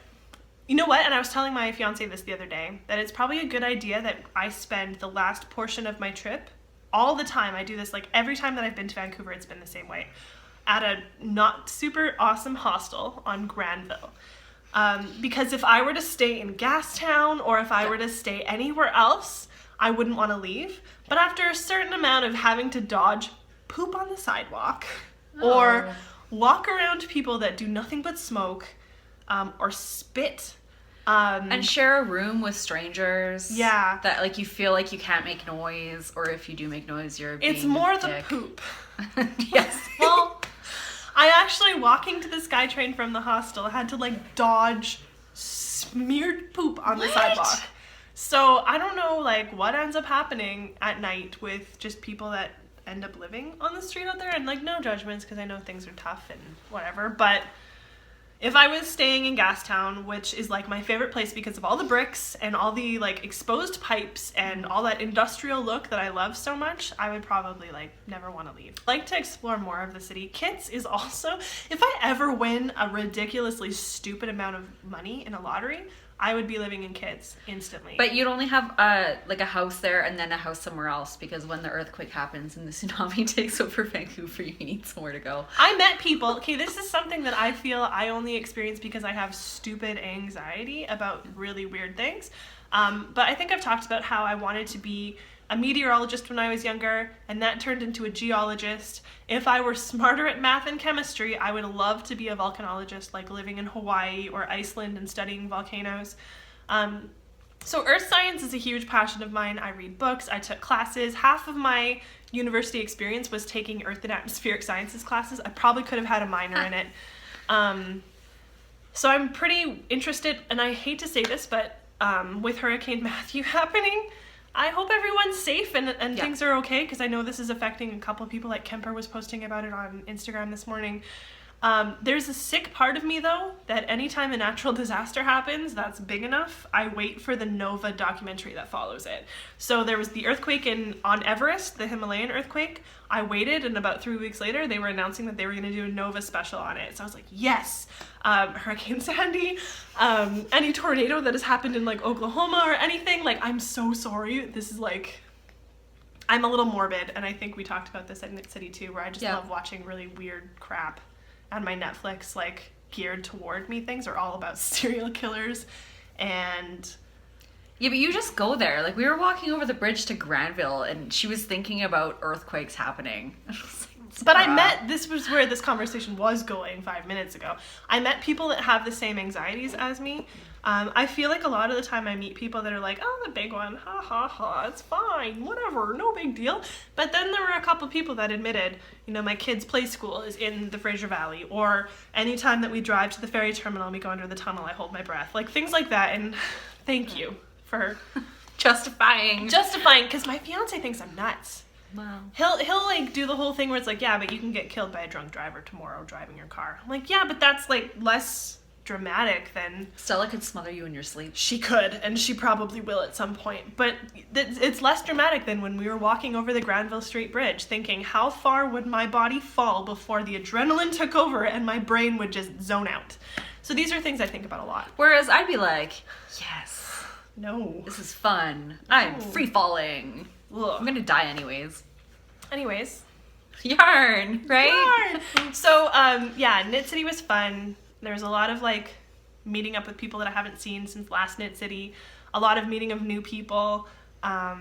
A: You know what? And I was telling my fiance this the other day, that it's probably a good idea that I spend the last portion of my trip all the time. I do this like every time that I've been to Vancouver, it's been the same way. At a not super awesome hostel on Granville. Because if I were to stay in Gastown or if I were to stay anywhere else, I wouldn't want to leave. But after a certain amount of having to dodge poop on the sidewalk or walk around people that do nothing but smoke or spit.
B: And share a room with strangers.
A: Yeah.
B: That like you feel like you can't make noise, or if you do make noise, you're being
A: It's more
B: a
A: the
B: dick.
A: poop.
B: Yes.
A: Well, I actually, walking to the SkyTrain from the hostel, had to like dodge smeared poop on the sidewalk. So I don't know like what ends up happening at night with just people that end up living on the street out there, and like no judgments because I know things are tough and whatever, but if I was staying in Gastown, which is like my favorite place because of all the bricks and all the like exposed pipes and all that industrial look that I love so much, I would probably like never want to leave. I like to explore more of the city. Kits is also, if I ever win a ridiculously stupid amount of money in a lottery, I would be living in Kits instantly.
B: But you'd only have like a house there and then a house somewhere else, because when the earthquake happens and the tsunami takes over Vancouver, you need somewhere to go.
A: I met people. Okay, this is something that I feel I only experience because I have stupid anxiety about really weird things. But I think I've talked about how I wanted to be a meteorologist when I was younger, and that turned into a geologist. If I were smarter at math and chemistry, I would love to be a volcanologist, like living in Hawaii or Iceland and studying volcanoes. So earth science is a huge passion of mine. I read books, I took classes. Half of my university experience was taking earth and atmospheric sciences classes. I probably could have had a minor in it. So I'm pretty interested, and I hate to say this, but with Hurricane Matthew happening, I hope everyone's safe and things are okay, because I know this is affecting a couple of people. Like Kemper was posting about it on Instagram this morning. There's a sick part of me, though, that anytime a natural disaster happens that's big enough, I wait for the Nova documentary that follows it. So there was the earthquake on Everest, the Himalayan earthquake. I waited, and about 3 weeks later, they were announcing that they were going to do a Nova special on it. So I was like, yes! Hurricane Sandy, any tornado that has happened in like Oklahoma or anything, like I'm so sorry. This is like, I'm a little morbid, and I think we talked about this at Knit City too, where I just love watching really weird crap. And my Netflix, like, geared toward me things are all about serial killers and...
B: Yeah, but you just go there. Like, we were walking over the bridge to Granville, and she was thinking about earthquakes happening.
A: But I met, this was where this conversation was going 5 minutes ago. I met people that have the same anxieties as me. I feel like a lot of the time I meet people that are like, oh, the big one, ha ha ha, it's fine, whatever, no big deal. But then there were a couple people that admitted, you know, my kid's play school is in the Fraser Valley, or anytime that we drive to the ferry terminal and we go under the tunnel, I hold my breath. Like things like that, and thank you for
B: justifying,
A: because my fiance thinks I'm nuts.
B: Wow.
A: He'll like do the whole thing where it's like, yeah, but you can get killed by a drunk driver tomorrow driving your car. I'm like, yeah, but that's like less dramatic than...
B: Stella could smother you in your sleep.
A: She could, and she probably will at some point. But it's less dramatic than when we were walking over the Granville Street Bridge thinking, how far would my body fall before the adrenaline took over and my brain would just zone out? So these are things I think about a lot.
B: Whereas I'd be like, yes.
A: No.
B: This is fun. I'm free falling.
A: Ugh.
B: I'm gonna die anyways. Yarn, right?
A: Yarn! So, yeah, Knit City was fun. There was a lot of, like, meeting up with people that I haven't seen since last Knit City. A lot of meeting of new people. A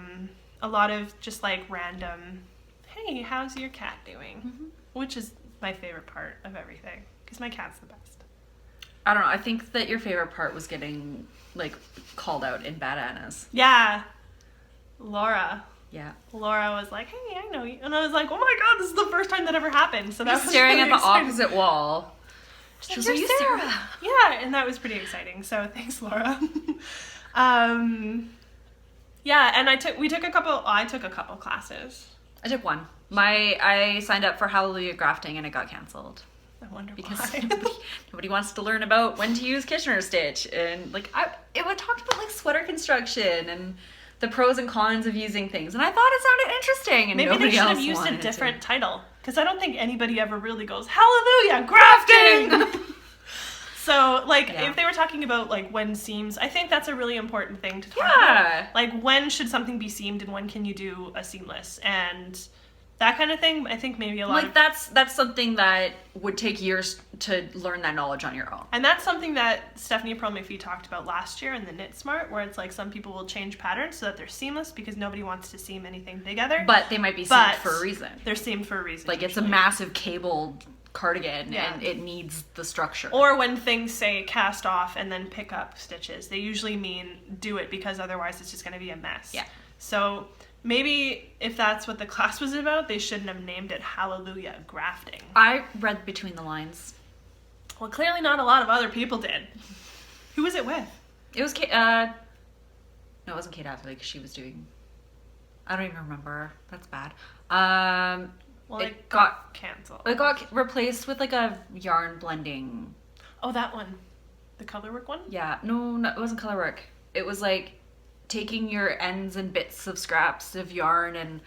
A: lot of just, like, random, hey, how's your cat doing? Mm-hmm. Which is my favorite part of everything, because my cat's the best.
B: I don't know. I think that your favorite part was getting, like, called out in Bad Anna's.
A: Yeah. Laura.
B: Yeah.
A: Laura was like, hey, I know you. And I was like, oh my god, this is the first time that ever happened. So that was
B: staring
A: really
B: at the
A: exciting.
B: Opposite wall.
A: She was like, "You're Sarah." Yeah, and that was pretty exciting. So thanks, Laura. Yeah, and I took a couple classes.
B: I took one. I signed up for Hallelujah grafting and it got canceled.
A: I wonder
B: because
A: why.
B: nobody wants to learn about when to use Kitchener stitch, and like it would talk about like sweater construction and the pros and cons of using things, and I thought it sounded interesting. And
A: maybe
B: nobody
A: they should
B: else
A: have used a
B: wanted
A: different
B: to.
A: title, because I don't think anybody ever really goes Hallelujah grafting. So, like,
B: Yeah.
A: if they were talking about, like, when seams, I think that's a really important thing to talk
B: Yeah.
A: about. Like, when should something be seamed and when can you do a seamless? And that kind of thing, I think maybe a lot
B: Like,
A: of...
B: that's something that would take years to learn that knowledge on your own.
A: And that's something that Stephanie Pearl McPhee talked about last year in the Knit Smart, where it's like some people will change patterns so that they're seamless because nobody wants to seam anything together.
B: But they might be seamed
A: But
B: for a reason.
A: They're seamed for a reason.
B: Like, it's a
A: usually.
B: massive cabled cardigan
A: Yeah.
B: and it needs the structure.
A: Or when things say cast off and then pick up stitches, they usually mean do it because otherwise it's just going to be a mess.
B: Yeah.
A: So maybe if that's what the class was about, they shouldn't have named it Hallelujah Grafting.
B: I read between the lines.
A: Well, clearly not a lot of other people did. Who was it with?
B: It was Kate, no, it wasn't Kate Atherley, 'cause she was doing, I don't even remember. That's bad.
A: Well,
B: It got
A: canceled.
B: It got replaced with like a yarn blending.
A: Oh, that one. The colorwork one?
B: Yeah, no, it wasn't colorwork. It was like taking your ends and bits of scraps of yarn and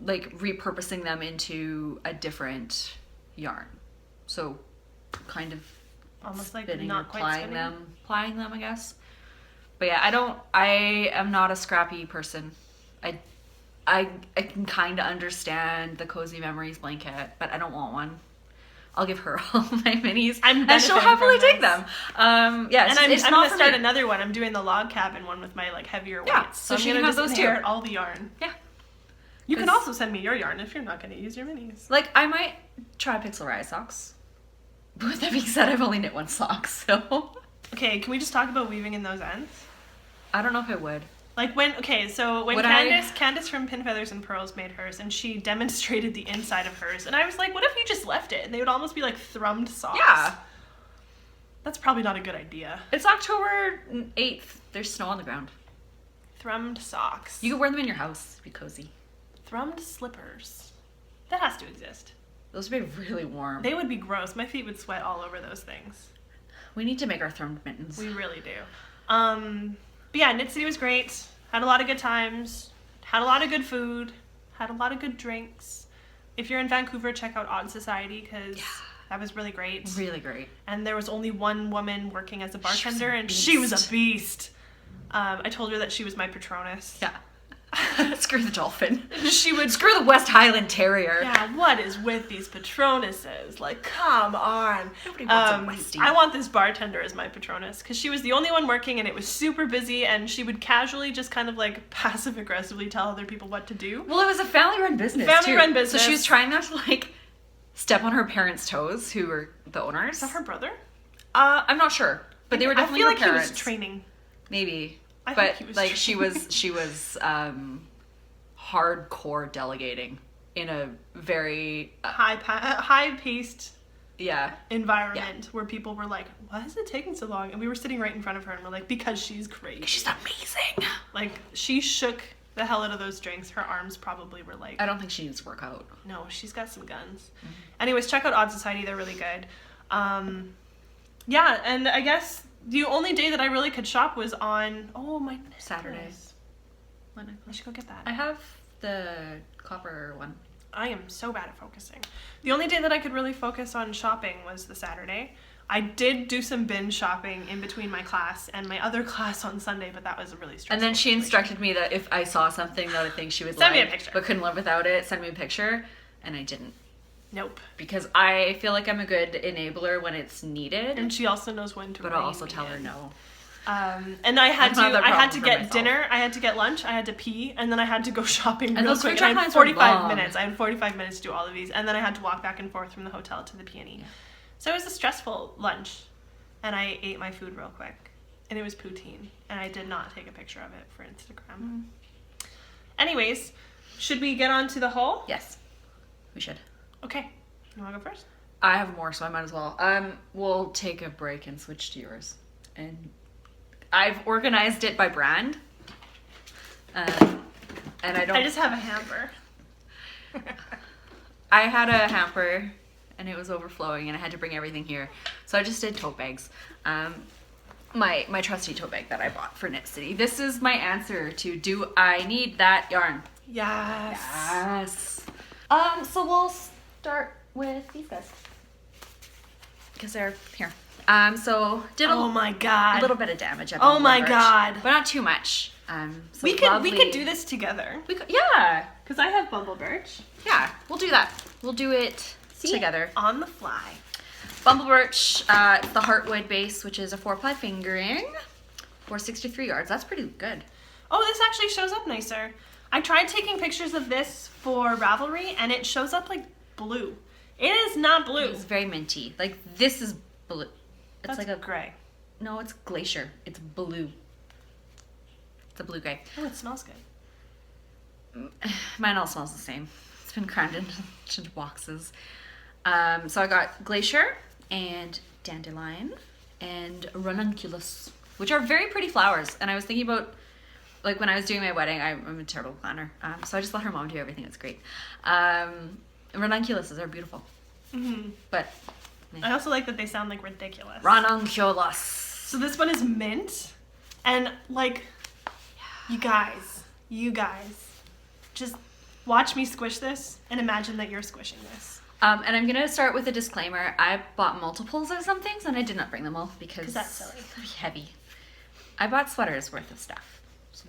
B: like repurposing them into a different yarn. So kind of
A: Almost like
B: spinning
A: not
B: or
A: quite
B: plying
A: spinning.
B: them, I guess. But yeah, I am not a scrappy person. I can kind of understand the Cozy Memories blanket, but I don't want one. I'll give her all my minis,
A: I'm
B: and she'll
A: benefiting
B: happily
A: from
B: take them. Yeah,
A: And
B: it's
A: I'm
B: not
A: gonna
B: for
A: start
B: me.
A: another one. I'm doing the log cabin one with my like heavier
B: Yeah,
A: weights.
B: so
A: I'm
B: she
A: gonna
B: can have
A: just
B: those too.
A: inherit all the yarn.
B: Yeah,
A: You can
B: 'Cause-
A: also send me your yarn if you're not gonna use your minis.
B: like I might try Pixelrized socks. But with that being said, I've only knit one sock, so
A: Okay, can we just talk about weaving in those ends?
B: I don't know if I would.
A: Like when when
B: Would
A: Candace from Pin Feathers and Pearls made hers and she demonstrated the inside of hers and I was like, what if you just left it and they would almost be like thrummed socks?
B: Yeah,
A: That's probably not a good idea.
B: it's October 8th. There's snow on the ground.
A: Thrummed socks.
B: You could wear them in your house. It'd be cozy.
A: Thrummed slippers. That has to exist.
B: Those would be really warm.
A: They would be gross. My feet would sweat all over those things.
B: We need to make our thermed mittens.
A: We really do. But yeah, Knit City was great. Had a lot of good times. Had a lot of good food. Had a lot of good drinks. If you're in Vancouver, check out Odd Society because that was really great.
B: Really great.
A: And there was only one woman working as a bartender, and
B: beast.
A: she was a beast. I told her that she was my Patronus.
B: Yeah. Screw the dolphin.
A: She would.
B: Screw the West Highland Terrier.
A: Yeah, what is with these Patronuses? Like, come on.
B: Nobody wants a Westie.
A: I want this bartender as my Patronus because she was the only one working and it was super busy and she would casually just kind of like passive aggressively tell other people what to do.
B: Well, it was a family-run business.
A: Family-run
B: too.
A: business.
B: So she was trying not to like step on her parents' toes, who were the owners.
A: Is that her brother?
B: I'm not sure, but they were definitely
A: I feel
B: her
A: like
B: parents.
A: he was training.
B: Maybe,
A: I
B: but
A: think he was
B: like
A: training.
B: she was hardcore delegating in a very
A: High-paced
B: yeah.
A: environment where people were like, why is it taking so long? And we were sitting right in front of her and we're like, because she's great.
B: She's amazing.
A: Like, she shook the hell out of those drinks. Her arms probably were like...
B: I don't think she needs to work out.
A: No, she's got some guns. Anyways, check out Odd Society. They're really good. Yeah, and I guess the only day that I really could shop was on... Oh, my...
B: Saturday.
A: necklace. I should go get that.
B: I have the copper one.
A: I am so bad at focusing. The only day that I could really focus on shopping was the Saturday. I did do some binge shopping in between my class and my other class on Sunday, but that was a really stressful
B: And then she
A: situation.
B: instructed me that if I saw something that I think she would
A: Send me a
B: like,
A: picture.
B: but couldn't live without it, send me a picture. And I didn't.
A: Nope.
B: Because I feel like I'm a good enabler when it's needed,
A: And she also knows when to
B: but I'll
A: rein
B: also
A: me
B: tell her
A: in.
B: no.
A: And I had
B: That's another
A: to
B: problem for
A: get
B: myself.
A: dinner, I had to get lunch, I had to pee, and then I had to go shopping real
B: those
A: quick.
B: food
A: And I
B: truck
A: had
B: lines were
A: 45
B: long.
A: minutes. I had 45 minutes to do all of these, and then I had to walk back and forth from the hotel to the peony.
B: Yeah.
A: So it was a stressful lunch, and I ate my food real quick, and it was poutine, and I did not take a picture of it for Instagram. Anyways, should we get on to the haul?
B: Yes, we should.
A: Okay, you want to go first?
B: I have more, so I might as well. We'll take a break and switch to yours. And I've organized it by brand. And I don't.
A: I just have a hamper.
B: I had a hamper, and it was overflowing, and I had to bring everything here. So I just did tote bags. My trusty tote bag that I bought for Knit City. This is my answer to do I need that yarn?
A: Yes.
B: Yes. So we'll start with these guys. Because they're here. So did
A: Oh my god.
B: a little bit of damage. At
A: Oh my
B: Bumblebirch,
A: god.
B: but not too much. So
A: We could do this together.
B: Yeah,
A: Because I have Bumblebirch.
B: yeah, we'll do that. We'll do it together.
A: On the fly.
B: Bumblebirch, the Heartwood base, which is a 4-ply fingering for 63 yards. That's pretty good.
A: Oh, this actually shows up nicer. I tried taking pictures of this for Ravelry, and it shows up like blue. It is not blue.
B: It's very minty. Like this is blue. It's
A: That's
B: like a
A: gray.
B: No, it's glacier. It's blue. It's a blue gray.
A: Oh, it smells good.
B: Mine all smells the same. It's been crammed into boxes. So I got glacier and dandelion and ranunculus, which are very pretty flowers. And I was thinking about, like, when I was doing my wedding, I'm a terrible planner. So I just let her mom do everything. It's great. Ranunculuses are beautiful.
A: Mm-hmm.
B: But
A: I also like that they sound like ridiculous.
B: ranunculus.
A: So this one is mint, and like, you guys, just watch me squish this and imagine that you're squishing this.
B: And I'm gonna start with a disclaimer. I bought multiples of some things, and I did not bring them all because
A: that's silly.
B: they're heavy. I bought sweaters worth of stuff. So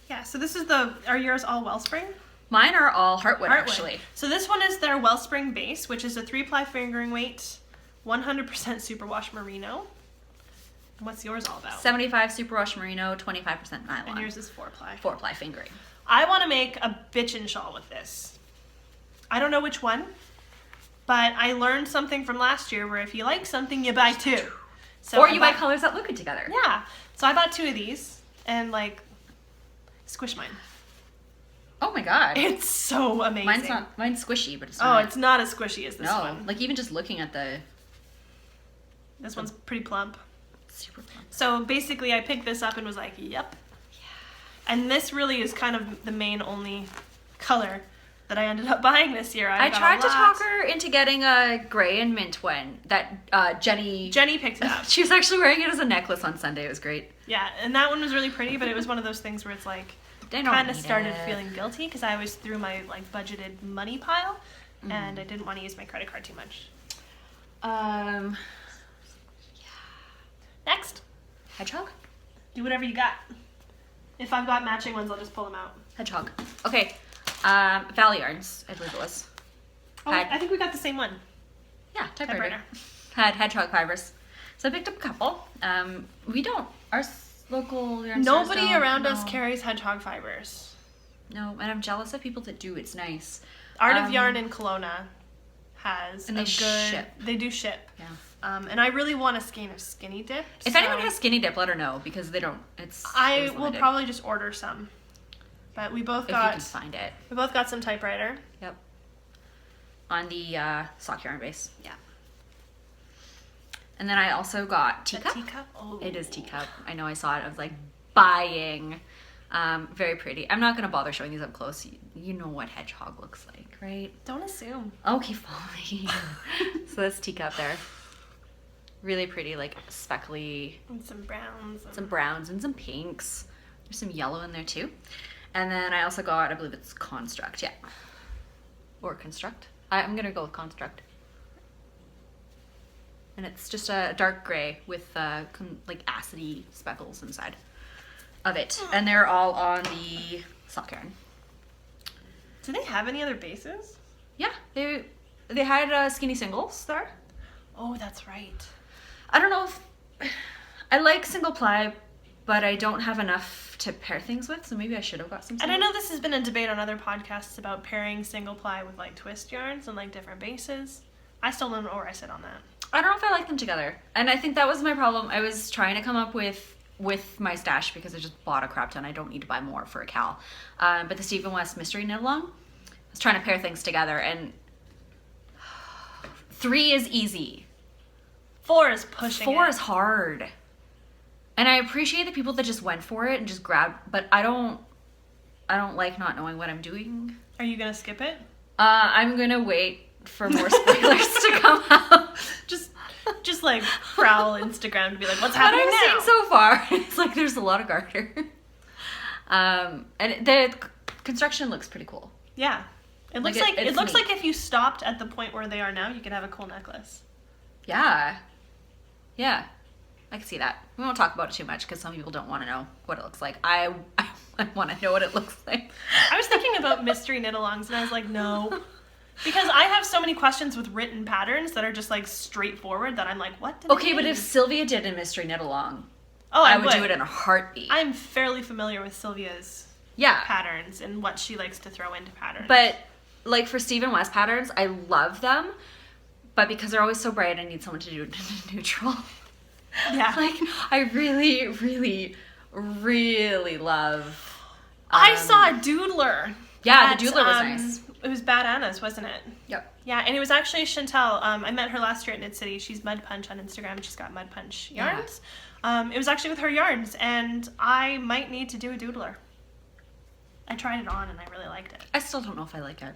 A: Yeah, so this is are yours all Wellspring?
B: mine are all Heartwood, actually.
A: So this one is their Wellspring base, which is a 3-ply fingering weight, 100% superwash merino. What's yours all about?
B: 75 superwash merino, 25% nylon.
A: And yours is 4-ply.
B: 4-ply fingering.
A: I want to make a bitchin' shawl with this. I don't know which one, but I learned something from last year where if you like something, you buy two. So
B: or you buy colors that look good together.
A: Yeah. So I bought 2 of these and like squish mine.
B: Oh my god.
A: It's so amazing.
B: Mine's squishy, but it's
A: Oh,
B: not.
A: it's not as squishy as this
B: no.
A: one.
B: Like even just looking at
A: This one's pretty plump.
B: super fun.
A: So basically I picked this up and was like, yep. Yeah. And this really is kind of the main only color that I ended up buying this year.
B: I tried to talk her into getting a gray and mint one that Jenny
A: picked it up.
B: She was actually wearing it as a necklace on Sunday. It was great.
A: Yeah, and that one was really pretty, but it was one of those things where it's like,
B: They don't
A: kind of
B: need
A: started
B: it.
A: feeling guilty because I always threw my like budgeted money pile, and I didn't want to use my credit card too much. Next,
B: Hedgehog?
A: do whatever you got. If I've got matching ones, I'll just pull them out.
B: Hedgehog. Okay. Valley Yarns, I believe it was.
A: Oh, I think we got the same one.
B: Yeah, typewriter.
A: Typewriter.
B: Had hedgehog fibers. So I picked up a couple. We don't. Our local yarn stores
A: Nobody
B: don't,
A: around us
B: no.
A: carries hedgehog fibers.
B: No, and I'm jealous of people that do. It's nice.
A: Art of Yarn in Kelowna has
B: And
A: a
B: they
A: good.
B: ship.
A: They do ship.
B: Yeah.
A: And I really want a skein of skinny dip.
B: If anyone has skinny dip, let her know because they don't. It
A: I
B: is
A: will
B: limited.
A: probably just order some. But we both
B: If you can
A: got
B: find it.
A: some typewriter.
B: Yep. On the sock yarn base.
A: Yeah.
B: And then I also got teacup.
A: Teacup. Oh.
B: It is teacup. I know I saw it. I was like, buying. Very pretty. I'm not going to bother showing these up close. You know what hedgehog looks like, right?
A: Don't assume.
B: Okay, fine. So that's teacup there. Really pretty, like speckly.
A: And some browns. And...
B: Some browns and some pinks. There's some yellow in there too. And then I also got, I believe it's Construct, yeah. Or Construct. I'm going to go with Construct. And it's just a dark gray with like acidy speckles inside of it. And they're all on the sock yarn.
A: Do they have any other bases?
B: Yeah, they had skinny singles there.
A: Oh, that's right.
B: I don't know if I like single ply, but I don't have enough to pair things with, so maybe I should have got some.
A: And I know this has been a debate on other podcasts about pairing single ply with like twist yarns and like different bases. I still don't know where I sit on that.
B: I don't know if I like them together, and I think that was my problem. I was trying to come up with my stash because I just bought a crap ton. I don't need to buy more for a cal. But the Stephen West Mystery Knit Along, I was trying to pair things together, and 3 is easy.
A: 4 is pushing
B: 4
A: it.
B: is hard. And I appreciate the people that just went for it and just grabbed, but I don't like not knowing what I'm doing.
A: Are you gonna skip it?
B: I'm gonna wait for more spoilers to come out.
A: Just like prowl Instagram to be like, what's happening
B: What I've
A: now?
B: seen so far, it's like there's a lot of garter. And the construction looks pretty cool.
A: Yeah. It looks
B: Like,
A: like
B: it's
A: looks
B: neat.
A: like if you stopped at the point where they are now, you could have a cool necklace.
B: Yeah. Yeah, I can see that. We won't talk about it too much because some people don't want to know what it looks like. I want to know what it looks like.
A: I was thinking about mystery knit-alongs, and I was like, no. Because I have so many questions with written patterns that are just, like, straightforward that I'm like, what did
B: Okay,
A: it
B: but
A: mean?
B: if Sylvia did a mystery knit-along,
A: Oh,
B: I would do it in a heartbeat.
A: I'm fairly familiar with Sylvia's
B: Yeah.
A: patterns and what she likes to throw into patterns.
B: But, like, for Stephen West patterns, I love them. But because they're always so bright, I need someone to do it in neutral.
A: Yeah.
B: Like, I really, really, really love...
A: I saw a doodler.
B: Yeah, the doodler was nice.
A: It was Bad Anna's, wasn't it?
B: Yep.
A: Yeah, and it was actually Chantel. I met her last year at Knit City. She's Mud Punch on Instagram. She's got Mud Punch yarns. It was actually with her yarns, and I might need to do a doodler. I tried it on, and I really liked it.
B: I still don't know if I like it.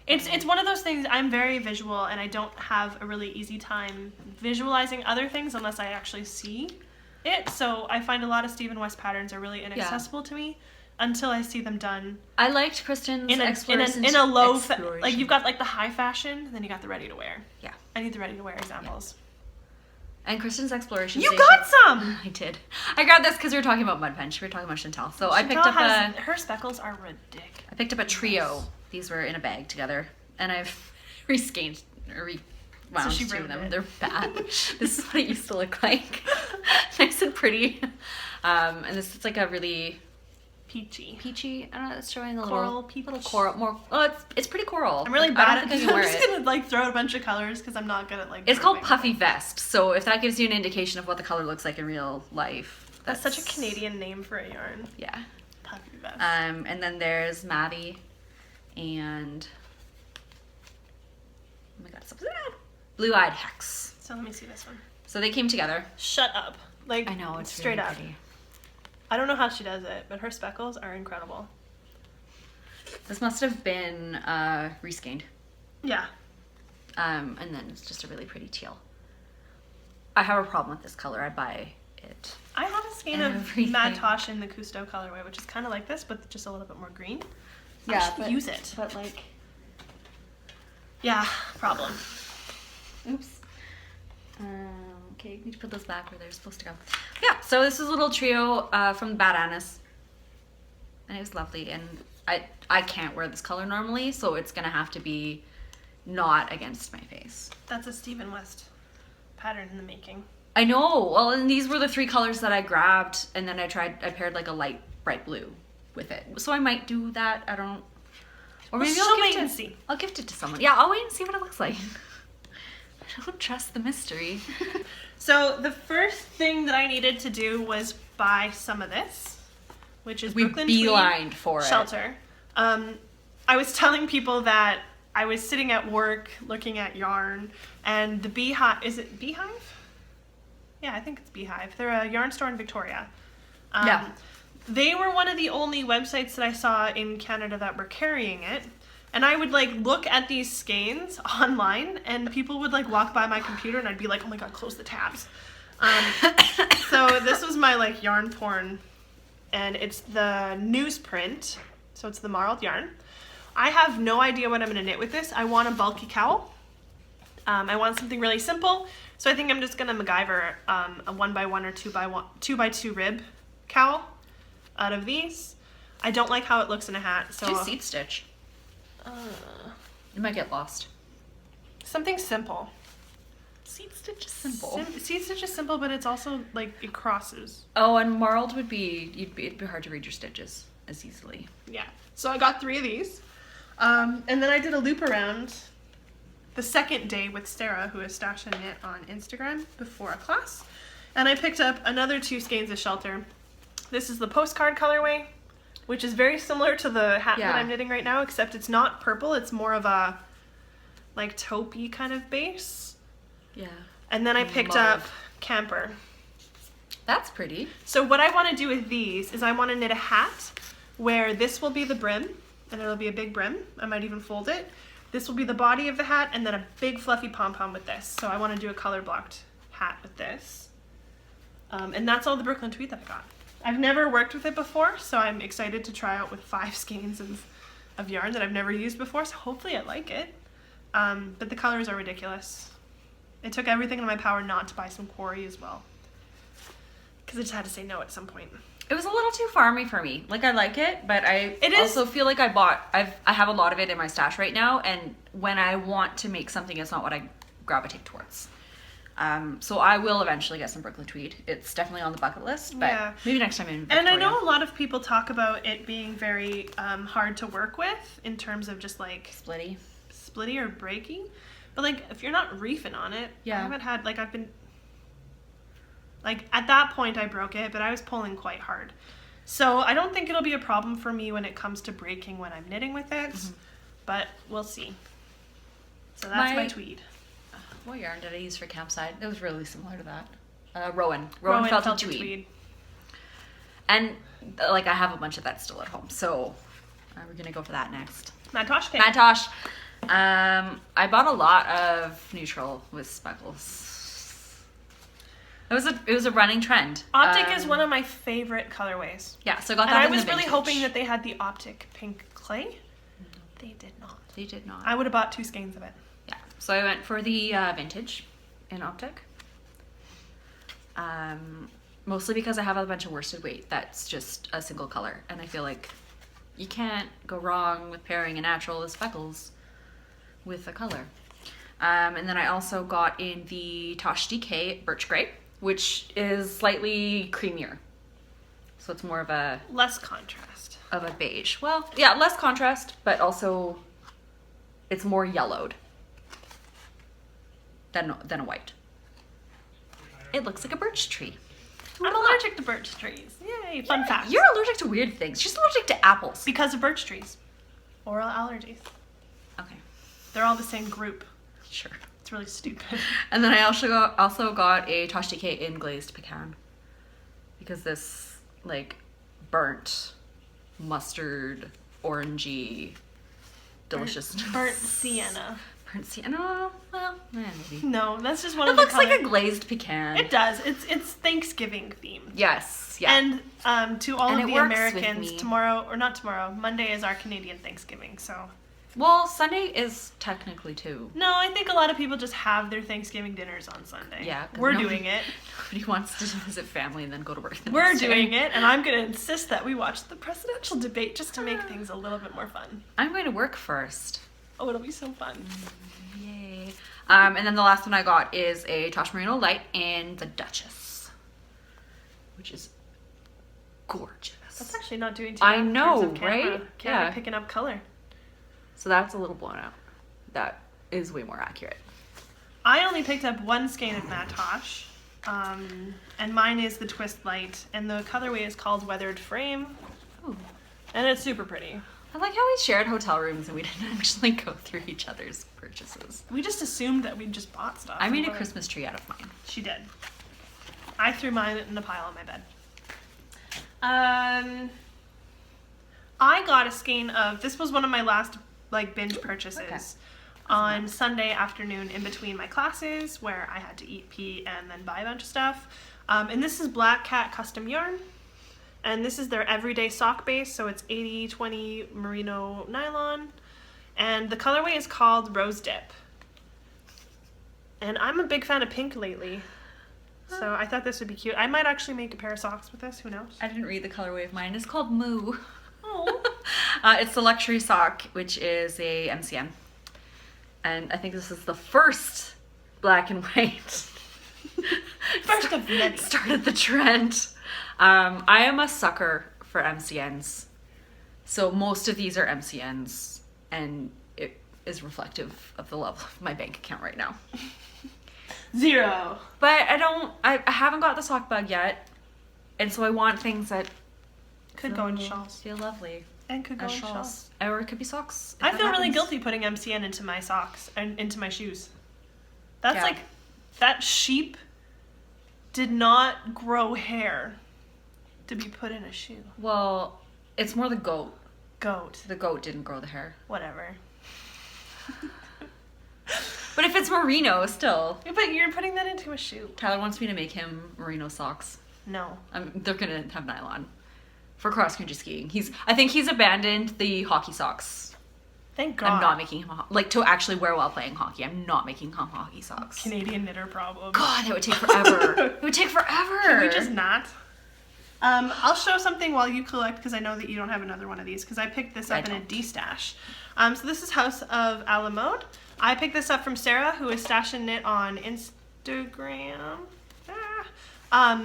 A: It's one of those things. I'm very visual, and I don't have a really easy time visualizing other things unless I actually see it. So I find a lot of Stephen West patterns are really inaccessible to me until I see them done
B: I liked Kristen's
A: in
B: exploration.
A: a low like you've got like the high fashion, and then you got the ready to wear.
B: Yeah.
A: I need the ready to wear examples.
B: And Kristen's exploration.
A: You
B: station.
A: got some.
B: I did. I grabbed this because we were talking about Mud Punch. We were talking about Chantel. So I picked up
A: her speckles are ridiculous.
B: I picked up a trio. These were in a bag together, and I've rescanned or rewound
A: she
B: two of
A: ruined
B: them.
A: it.
B: They're bad. This is what it used to look like. Nice and pretty. And this is like a really
A: Peachy.
B: peachy. I don't know. It's showing a
A: Coral
B: little
A: peach.
B: little coral. More. Oh, it's pretty coral.
A: I'm really
B: Like,
A: bad
B: I
A: at
B: don't
A: this.
B: think I
A: I'm
B: can
A: just
B: wear it.
A: gonna like throw out a bunch of colors because I'm not good at like.
B: It's called
A: grouping.
B: Puffy Vest. So if that gives you an indication of what the color looks like in real life,
A: That's such a Canadian name for a yarn.
B: Yeah.
A: Puffy vest.
B: And then there's Maddie and oh my god, it's so bad. Blue-eyed Hex.
A: So let me see this one.
B: So they came together.
A: Shut up. Like
B: I know it's
A: straight
B: really
A: up.
B: pretty.
A: I don't know how she does it, but her speckles are incredible.
B: This must have been reskeined.
A: Yeah.
B: And then it's just a really pretty teal. I have a problem with this color. I buy it.
A: I have a skein of
B: Everything.
A: Mad Tosh in the Cousteau colorway, which is kind of like this, but just a little bit more green. I
B: Yeah,
A: should
B: but-
A: use it.
B: But like,
A: Yeah, problem.
B: oops. Okay, you need to put those back where they're supposed to go. Yeah, so this is a little trio from Bad Anna's. And it was lovely. And I can't wear this color normally, so it's going to have to be not against my face.
A: That's a Stephen West pattern in the making.
B: I know. Well, and these were the three colors that I grabbed, and then I paired like a light bright blue with it. So I might do that. I don't. Or maybe
A: she'll
B: I'll
A: wait
B: gift
A: and
B: it.
A: see.
B: I'll gift it to someone. Yeah, I'll wait and see what it looks like. I don't trust the mystery.
A: So the first thing that I needed to do was buy some of this, which is
B: We
A: Brooklyn Tweed
B: beelined for it.
A: Shelter. I was telling people that I was sitting at work looking at yarn, and the Beehive, is it Beehive? Yeah, I think it's Beehive. They're a yarn store in Victoria.
B: Yeah.
A: They were one of the only websites that I saw in Canada that were carrying it. And I would like look at these skeins online, and people would like walk by my computer, and I'd be like, "Oh my god, close the tabs." So this was my like yarn porn, and it's the newsprint, so it's the marled yarn. I have no idea what I'm gonna knit with this. I want a bulky cowl. I want something really simple, so I think I'm just gonna MacGyver a 1x1 or 2x2 rib cowl out of these. I don't like how it looks in a hat, so
B: Do seed stitch. You might get lost.
A: something simple.
B: Seed stitch is simple.
A: Seed stitch is simple, but it's also like it crosses.
B: Oh, and marled would be it'd be hard to read your stitches as easily.
A: Yeah. So I got 3 of these, and then I did a loop around the second day with Sarah, who is Stash and Knit on Instagram, before a class, and I picked up another 2 skeins of Shelter. This is the postcard colorway, which is very similar to the hat that
B: Yeah.
A: I'm knitting right now, except it's not purple. It's more of a like taupey kind of base.
B: Yeah.
A: And then I picked
B: Love.
A: up Camper.
B: That's pretty.
A: So what I want to do with these is I want to knit a hat where this will be the brim, and it'll be a big brim. I might even fold it. This will be the body of the hat, and then a big fluffy pom-pom with this. So I want to do a color blocked hat with this. And that's all the Brooklyn Tweed that I got. I've never worked with it before, so I'm excited to try out with 5 skeins of yarn that I've never used before, so hopefully I like it. But the colors are ridiculous. It took everything in my power not to buy some quarry as well. Because I just had to say no at some point.
B: It was a little too farmy for me. Like, I like it, but I
A: It is-
B: also feel like I have a lot of it in my stash right now, and when I want to make something, it's not what I gravitate towards. So I will eventually get some Brooklyn tweed. It's definitely on the bucket list, but
A: Yeah.
B: maybe next time in Victoria.
A: And I know a lot of people talk about it being very hard to work with in terms of just like splitty or breaking. But like if you're not reefing on it,
B: Yeah.
A: I haven't had like I've been like at that point I broke it, but I was pulling quite hard. So I don't think it'll be a problem for me when it comes to breaking when I'm knitting with it. But we'll see. So that's my tweed.
B: What yarn did I use for campsite? It was really similar to that. Rowan felted tweed. And like I have a bunch of that still at home, so we're gonna go for that next.
A: Matosh cake.
B: Matosh. I bought a lot of neutral with speckles. It was a running trend.
A: Optic is one of my favorite colorways.
B: Yeah, so I got
A: And
B: that.
A: I
B: in
A: was
B: the
A: really
B: vintage.
A: hoping that they had the Optic pink clay. They did not.
B: They did not.
A: I would have bought 2 skeins of it.
B: Yeah, so I went for the vintage in Optic. Mostly because I have a bunch of worsted weight that's just a single color, and I feel like you can't go wrong with pairing a natural with speckles with a color. And then I also got in the Tosh DK Birch Grey, which is slightly creamier. So it's more of a
A: Less contrast.
B: beige. Well, yeah, less contrast, but also it's more yellowed than a white. It looks like a birch tree.
A: I'm allergic to birch trees. Yay, fun fact.
B: You're allergic to weird things. She's allergic to apples.
A: Because of birch trees. Oral allergies.
B: Okay,
A: They're all the same group.
B: sure.
A: It's really stupid.
B: And then I also got a Tosh DK in glazed pecan, because this like burnt mustard orangey deliciousness.
A: Burnt sienna.
B: Burnt sienna. Well, maybe.
A: No, that's just one
B: It
A: of the
B: looks like a
A: colors.
B: glazed pecan.
A: It does. It's Thanksgiving themed.
B: Yes. Yeah.
A: And to all
B: And
A: of
B: it
A: the
B: works with
A: Americans,
B: me.
A: tomorrow, or not tomorrow, Monday is our Canadian Thanksgiving, so.
B: Well, Sunday is technically too.
A: No, I think a lot of people just have their Thanksgiving dinners on Sunday.
B: Yeah, 'cause
A: We're
B: nobody-
A: doing it.
B: Nobody wants to visit family and then go to work. the
A: We're
B: next day.
A: doing it, and I'm going to insist that we watch the presidential debate just to make things a little bit more fun.
B: I'm going to work first.
A: Oh, it'll be so fun.
B: Yay. And then the last one I got is a Tosh Merino Light in the Duchess, which is gorgeous.
A: That's actually not doing too
B: I
A: bad in
B: know,
A: terms of camera.
B: right?
A: Camera
B: Yeah.
A: picking up color.
B: So that's a little blown out. That is way more accurate.
A: I only picked up 1 skein of Matosh, and mine is the Twist Light, and the colorway is called Weathered Frame,
B: Ooh.
A: and it's super pretty.
B: I like how we shared hotel rooms and we didn't actually go through each other's purchases.
A: We just assumed that we just bought stuff.
B: I made a
A: Whatever.
B: Christmas tree out of mine.
A: She did. I threw mine in a pile on my bed. I got a skein of, this was one of my last like binge purchases.
B: Okay.
A: On Sunday afternoon in between my classes where I had to eat, pee, and then buy a bunch of stuff. And this is Black Cat Custom Yarn. And this is their everyday sock base, so it's 80/20 merino nylon. And the colorway is called Rose Dip. And I'm a big fan of pink lately. So I thought this would be cute. I might actually make a pair of socks with this, who knows?
B: I didn't read the colorway of mine. It's called Moo.
A: Oh.
B: It's the luxury sock, which is a MCN. And I think this is the first black and white.
A: First of many.
B: Started the trend. I am a sucker for MCNs. So most of these are MCNs, and it is reflective of the level of my bank account right now.
A: 0.
B: But I haven't got the sock bug yet. And so I want things that
A: Could go into shawls.
B: feel lovely.
A: And could go
B: As
A: into shawls.
B: shawls. Or it could be socks. if
A: I
B: that
A: feel really
B: happens.
A: guilty putting MCN into my socks and into my shoes. That's
B: Yeah.
A: like, that sheep did not grow hair to be put in a shoe.
B: Well, it's more the goat.
A: Goat.
B: The goat didn't grow the hair.
A: Whatever.
B: But if it's merino, still.
A: But you're putting that into a shoe.
B: Tyler wants me to make him merino socks.
A: No.
B: They're gonna have nylon for cross country skiing. I think he's abandoned the hockey socks.
A: Thank God.
B: I'm not making him like to actually wear while playing hockey. I'm not making him hockey socks.
A: Canadian knitter problem.
B: God, that would take forever. It would take forever.
A: Can we just not? I'll show something while you collect because I know that you don't have another one of these because I picked this up in a D-stash. So this is House of Alamode. I picked this up from Sarah, who is Stash and Knit on Instagram.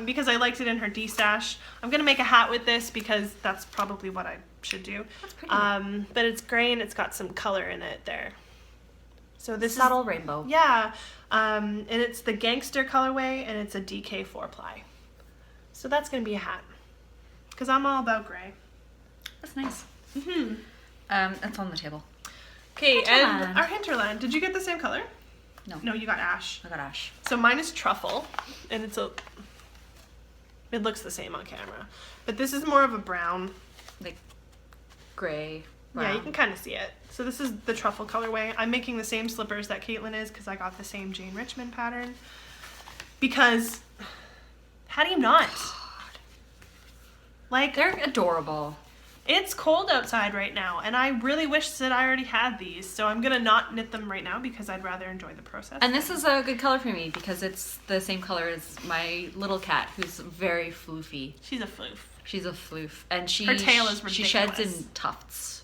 A: Because I liked it in her D-stash. I'm gonna make a hat with this because that's probably what I should do.
B: That's pretty.
A: But it's gray and it's got some color in it there. So this
B: Subtle
A: is
B: rainbow.
A: Yeah, and it's the Gangster colorway and it's a DK 4-ply. So that's gonna be a hat because I'm all about gray.
B: That's nice.
A: Mm-hmm.
B: It's on the table.
A: Okay, and
B: Hinterland.
A: our Hinterland. Did you get the same color?
B: No.
A: No, you got ash.
B: I got ash.
A: So mine is truffle, and it looks the same on camera, but this is more of a brown.
B: Like gray.
A: Yeah,
B: brown.
A: you can kind of see it. So this is the truffle colorway. I'm making the same slippers that Caitlin is because I got the same Jane Richmond pattern. Because how do you not? Like,
B: They're adorable.
A: it's cold outside right now, and I really wish that I already had these. So I'm gonna not knit them right now because I'd rather enjoy the process.
B: And this is a good color for me because it's the same color as my little cat, who's very floofy.
A: She's a floof.
B: She's a floof, and
A: Her tail is
B: she sheds
A: ridiculous.
B: in tufts.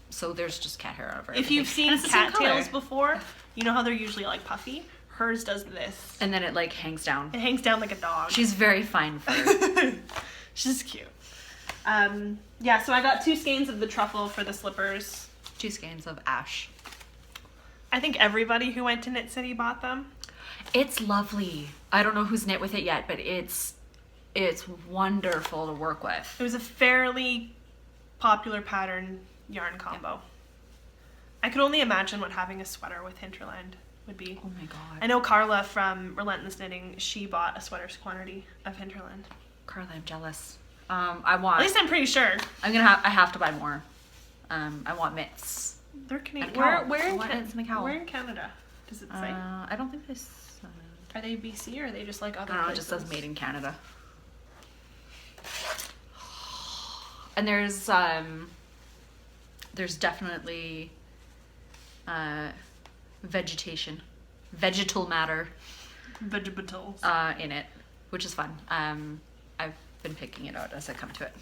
B: So there's just cat hair over.
A: If you've
B: everything.
A: seen
B: And it's the same
A: cattails
B: color.
A: before, you know how they're usually like puffy. Hers does this.
B: And then it like hangs down.
A: It hangs down like a dog.
B: She's very fine fur.
A: She's cute. Yeah, so I got 2 skeins of the truffle for the slippers.
B: 2 skeins of ash.
A: I think everybody who went to Knit City bought them.
B: It's lovely. I don't know who's knit with it yet, but it's wonderful to work with.
A: It was a fairly popular pattern yarn combo. I could only imagine what having a sweater with Hinterland would be.
B: Oh my god.
A: I know Carla from Relentless Knitting, she bought a sweater's quantity of Hinterland.
B: Carla, I'm jealous. I want.
A: At least I'm pretty sure.
B: I have to buy more. I want mitts.
A: They're Canadian.
B: And a cowl.
A: Where in
B: I want mitts and a cowl.
A: Where in Canada does it say?
B: I don't think this.
A: Are they BC or are they just like other
B: I don't know. It
A: places?
B: just says made in Canada. And there's definitely vegetal matter
A: Vegetables.
B: in it, which is fun. I've been picking it out as I come to it.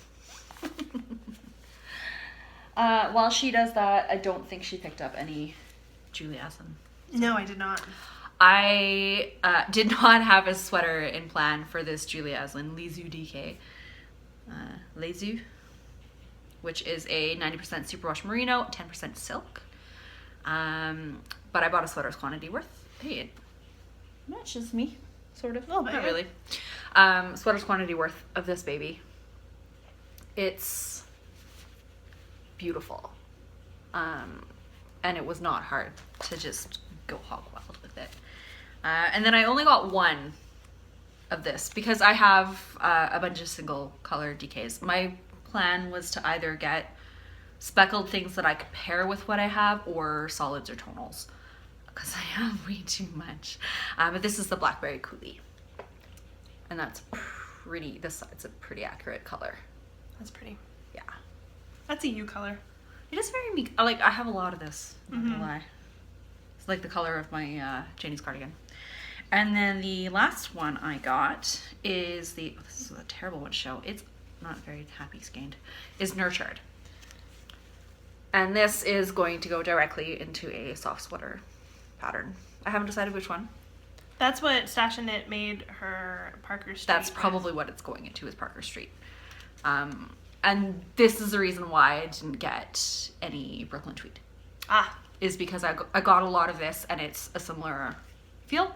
B: While she does that, I don't think she picked up any Julie Aslin.
A: No, I did not.
B: I did not have a sweater in plan for this Julie Aslin Lezu DK. Lezu, which is a 90% superwash merino, 10% silk. But I bought a sweater's quantity worth. Hey, it matches me, sort of.
A: Little bit,
B: Not
A: yeah.
B: really. Sweater's quantity worth of this baby. It's beautiful. And it was not hard to just go hog wild with it. And then I only got one of this because I have a bunch of single color DKs. My plan was to either get speckled things that I could pair with what I have or solids or tonals because I have way too much. But this is the Blackberry Coolie. And that's pretty, this side's a pretty accurate color.
A: That's pretty.
B: Yeah.
A: That's a U color.
B: It is very meek. I have a lot of this, I'm not gonna lie. It's like the color of my Janie's cardigan. And then the last one I got is this is a terrible one to show. It's not very happy skinned. Is Nurtured. And this is going to go directly into a soft sweater pattern. I haven't decided which one.
A: That's what Stash and Knit made her Parker Street.
B: That's probably what it's going into is Parker Street. And this is the reason why I didn't get any Brooklyn Tweed. Is because I got a lot of this and it's a similar feel.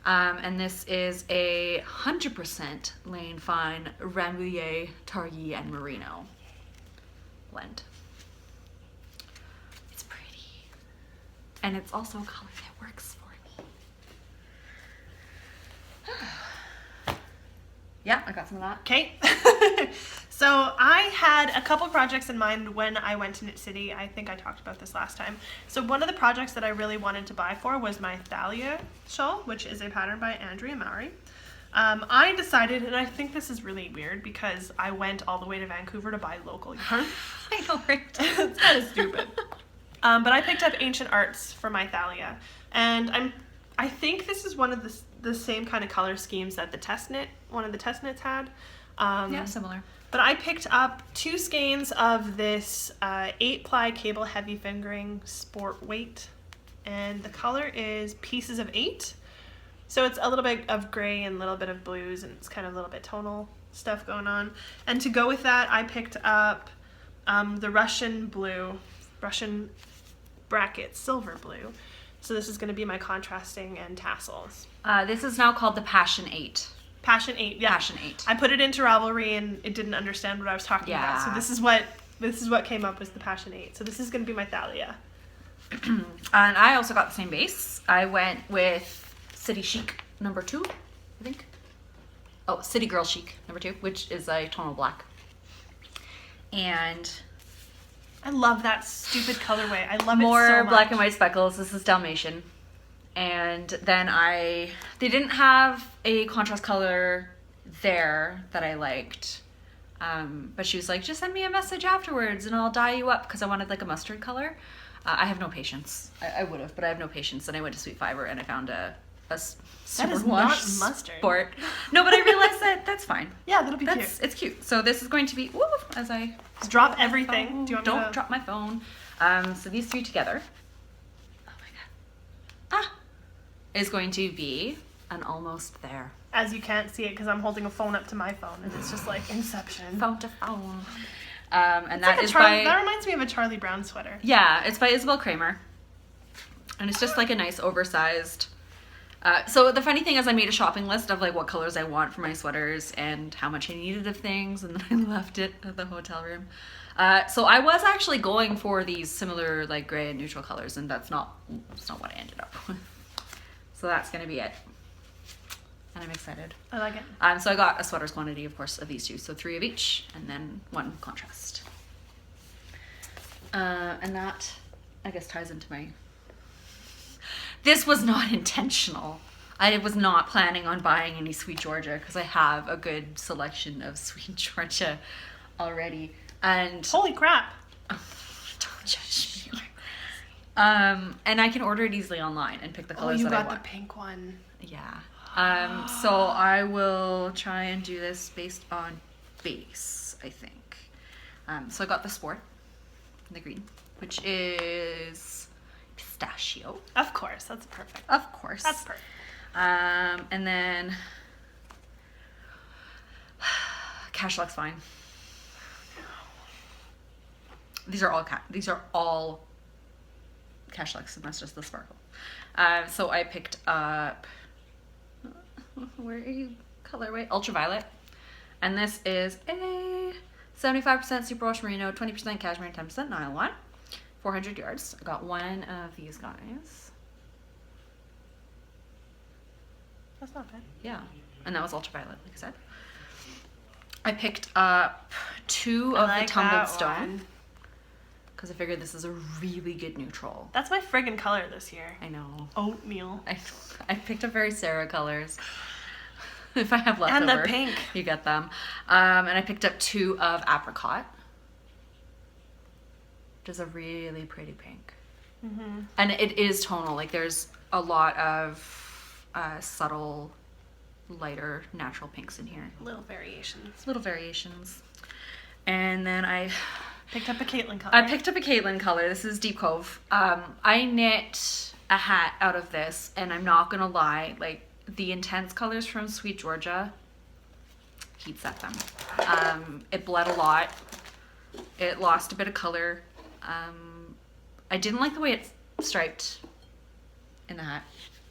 B: And this is a 100% Lane Fine Rambouillet, Targhee, and Merino blend. It's pretty. And it's also a color that works for me. Yeah, I got some of that.
A: Okay. So I had a couple projects in mind when I went to Knit City. I think I talked about this last time. So one of the projects that I really wanted to buy for was my Thalia shawl, which is a pattern by Andrea Mowry. I decided, and I think this is really weird because I went all the way to Vancouver to buy local yarn.
B: I know, right?
A: It's kind of stupid. But I picked up Ancient Arts for my Thalia, and I think this is one of the same kind of color schemes that one of the test knits had.
B: Yeah, similar.
A: But I picked up 2 skeins of this 8-ply cable heavy fingering sport weight, and the color is Pieces of 8. So it's a little bit of gray and a little bit of blues, and it's kind of a little bit tonal stuff going on. And to go with that, I picked up the Russian bracket silver blue. So this is going to be my contrasting and tassels.
B: This is now called the Passion 8.
A: Passion 8, yeah.
B: Passion 8.
A: I put it into Ravelry and it didn't understand what I was talking about. So this is what came up was the Passion 8. So this is going to be my Thalia.
B: And I also got the same base. I went with City Chic number 2, I think. Oh, City Girl Chic number 2, which is a tonal black. And
A: I love that stupid colorway. I love it so
B: more
A: much.
B: black and white speckles. This is Dalmatian. And then they didn't have a contrast color there that I liked. But she was like, just send me a message afterwards and I'll dye you up, because I wanted like a mustard color. I have no patience. I would have, but I have no patience. And I went to Sweet Fiber and I found a
A: that is not mustard.
B: Sport. No, but I realized that that's fine.
A: Yeah, that'll be cute.
B: It's cute. So this is going to be, woo, as I
A: Just drop everything.
B: phone.
A: Do you want
B: Don't
A: me to...
B: drop my phone. So these 3 together, oh my god, is going to be an almost there.
A: As you can't see it because I'm holding a phone up to my phone and it's just like Inception.
B: Phone to phone. And
A: It's
B: that
A: like
B: is by,
A: that reminds me of a Charlie Brown sweater.
B: yeah, it's by Isabel Kramer. And it's just like a nice oversized. So the funny thing is I made a shopping list of like what colors I want for my sweaters and how much I needed of things, and then I left it at the hotel room. So I was actually going for these similar like gray and neutral colors, and that's not what I ended up with. So that's gonna be it. And I'm excited.
A: I like it.
B: So I got a sweater's quantity, of course, of these 2. So 3 of each, and then 1 contrast. And that, I guess, ties into my... This was not intentional. I was not planning on buying any Sweet Georgia because I have a good selection of Sweet Georgia already. And
A: Holy crap.
B: don't judge me. And I can order it easily online and pick the colors that I want.
A: You got the pink one.
B: Yeah. So I will try and do this based on base, I think. So I got the Sport in the green, which is pistachio.
A: Of course, that's perfect.
B: Of course.
A: That's perfect.
B: And then Cash Luck's fine. These are all Cash Lucks, and that's just the sparkle. So I picked up, where are you? Colorway Ultraviolet, and this is a 75% superwash merino, 20% cashmere, and 10% nylon. 400 yards. I got 1 of these guys.
A: That's not bad.
B: Yeah, and that was ultraviolet, like I said. I picked up 2 of the Tumbled Stone because I figured this is a really good neutral.
A: That's my friggin' color this year.
B: I know.
A: Oatmeal.
B: I picked up very Sarah colors. If I have leftover,
A: And the pink.
B: You get them. And I picked up 2 of Apricot, which is a really pretty pink.
A: Mm-hmm.
B: And it is tonal. Like there's a lot of subtle, lighter, natural pinks in here.
A: Little variations.
B: Little variations. And then I
A: picked up a Caitlin color.
B: I picked up a Caitlin color. This is Deep Cove. I knit a hat out of this, and I'm not gonna lie, like the intense colors from Sweet Georgia, heat set them. It bled a lot. It lost a bit of color. I didn't like the way it's striped in the hat.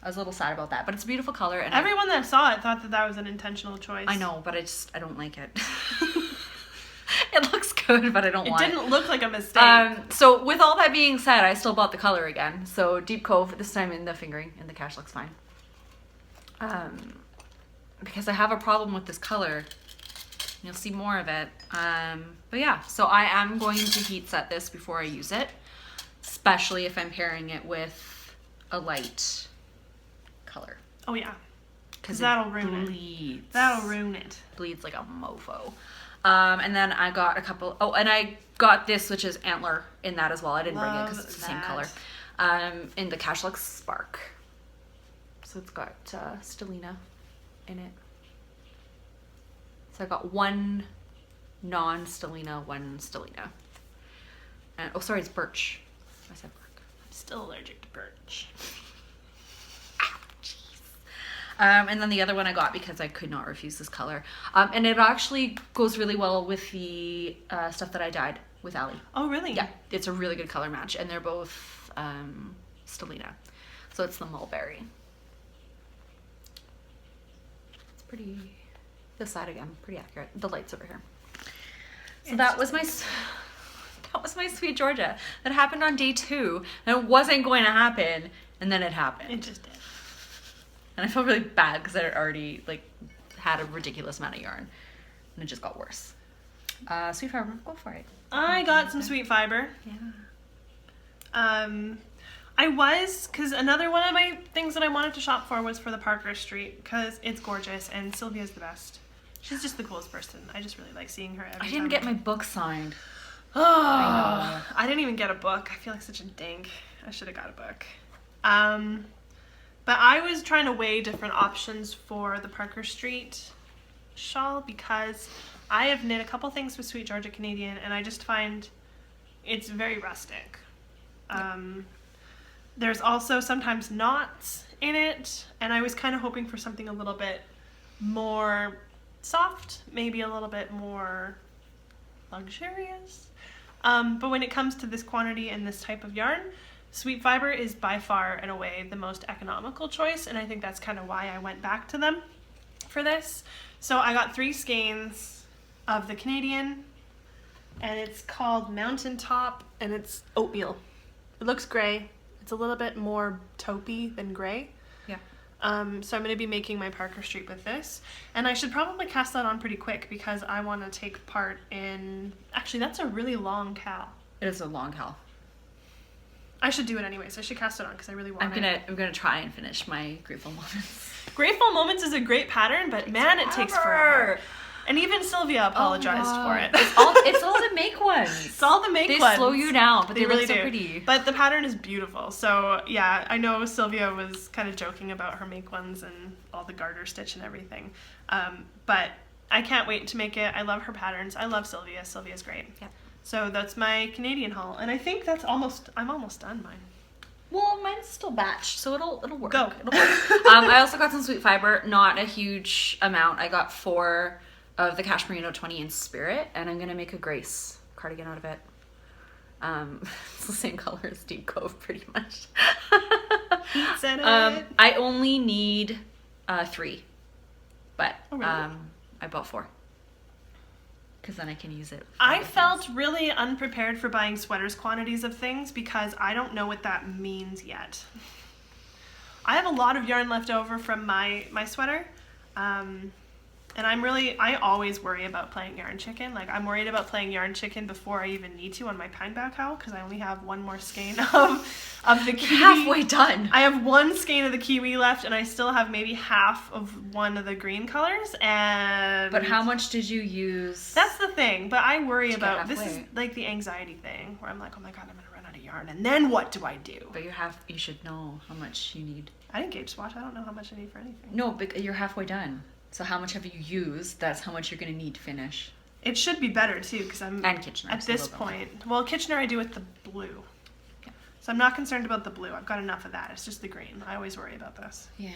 B: I was a little sad about that, but it's a beautiful color. And
A: everyone that saw it thought that that was an intentional choice.
B: I know, but I don't like it. It looks good, but I don't want it.
A: It didn't look like a mistake.
B: So with all that being said, I still bought the color again. So Deep Cove, this time in the fingering, and the cash looks fine. Because I have a problem with this color. You'll see more of it. But yeah, so I am going to heat set this before I use it, especially if I'm pairing it with a light color.
A: Oh yeah.
B: Because
A: that'll ruin
B: bleeds.
A: it. That'll ruin it.
B: Bleeds like a mofo. And then I got a couple, oh, and I got this, which is antler in that as well. I didn't bring it because
A: Love
B: it's the same
A: that.
B: color. In the Cashlux Spark. So it's got stellina in it. So I got one non-stellina, one stellina. And, oh, sorry, it's birch. I said bark.
A: I'm still allergic to birch.
B: And then the other one I got because I could not refuse this color. And it actually goes really well with the stuff that I dyed with Ali.
A: Oh, really?
B: Yeah, it's a really good color match. And they're both stellina. So it's the mulberry. It's pretty, this side again, pretty accurate. The light's over here. So that was my Sweet Georgia. That happened on day 2. And it wasn't going to happen. And then it happened.
A: It just did.
B: And I felt really bad because I had already like had a ridiculous amount of yarn, and it just got worse. Sweet fiber, go for it.
A: I got some sweet fiber.
B: Yeah.
A: Because another one of my things that I wanted to shop for was for the Parker Street, because it's gorgeous and Sylvia's the best. She's just the coolest person. I just really like seeing her every
B: I
A: time.
B: didn't get my book signed.
A: Oh, I didn't even get a book. I feel like such a dink. I should have got a book. But I was trying to weigh different options for the Parker Street shawl because I have knit a couple things with Sweet Georgia Canadian and I just find it's very rustic. There's also sometimes knots in it, and I was kind of hoping for something a little bit more soft, maybe a little bit more luxurious. But when it comes to this quantity and this type of yarn, Sweet Fiber is by far and away the most economical choice, and I think that's kind of why I went back to them for this. So I got 3 skeins of the Canadian, and it's called Mountaintop, and it's oatmeal. It looks gray. It's a little bit more taupey than gray.
B: Yeah.
A: So I'm going to be making my Parker Street with this, and I should probably cast that on pretty quick because I want to take part in... Actually, that's a really long cowl.
B: It is a long cowl.
A: I should do it anyways. I should cast it on because I really want
B: I'm gonna try and finish my Grateful Moments.
A: Grateful Moments is a great pattern, but man, it takes forever. And even Sylvia apologized for it.
B: It's all the make ones.
A: It's all the make
B: They
A: ones.
B: slow you down, but they
A: really
B: look so
A: do.
B: pretty.
A: But the pattern is beautiful. So yeah, I know Sylvia was kind of joking about her make ones and all the garter stitch and everything. But I can't wait to make it. I love her patterns. I love Sylvia. Sylvia's great.
B: Yeah.
A: So that's my Canadian haul, and I think that's I'm almost done mine.
B: Well, mine's still batched, so it'll work.
A: Go.
B: It'll work. I also got some Sweet Fiber, not a huge amount. I got 4 of the Cash Merino 20 in Spirit, and I'm gonna make a Grace cardigan out of it. It's the same color as Deep Cove, pretty much.
A: Heat set it.
B: I only need 3, but
A: Oh, really?
B: I bought 4. Because then I can use it.
A: I felt really unprepared for buying sweaters quantities of things because I don't know what that means yet. I have a lot of yarn left over from my sweater. And I always worry about playing yarn chicken. Like, I'm worried about playing yarn chicken before I even need to on my pine bow cowl because I only have one more skein of the kiwi.
B: Halfway done.
A: I have 1 skein of the kiwi left, and I still have maybe half of one of the green colors. And
B: But how much did you use?
A: that's the thing. But I worry
B: To get
A: about this is
B: halfway.
A: like the anxiety thing where I'm like, oh my god, I'm gonna run out of yarn, and then what do I do?
B: But you should know how much you need.
A: I didn't gauge swatch. I don't know how much I need for anything.
B: No, but you're halfway done. So how much have you used? That's how much you're gonna need to finish.
A: It should be better too because I'm
B: And Kitchener.
A: at
B: so a
A: this
B: little bit more.
A: point. Well, Kitchener I do with the blue.
B: Yeah.
A: So I'm not concerned about the blue. I've got enough of that. It's just the green. I always worry about this.
B: Yeah.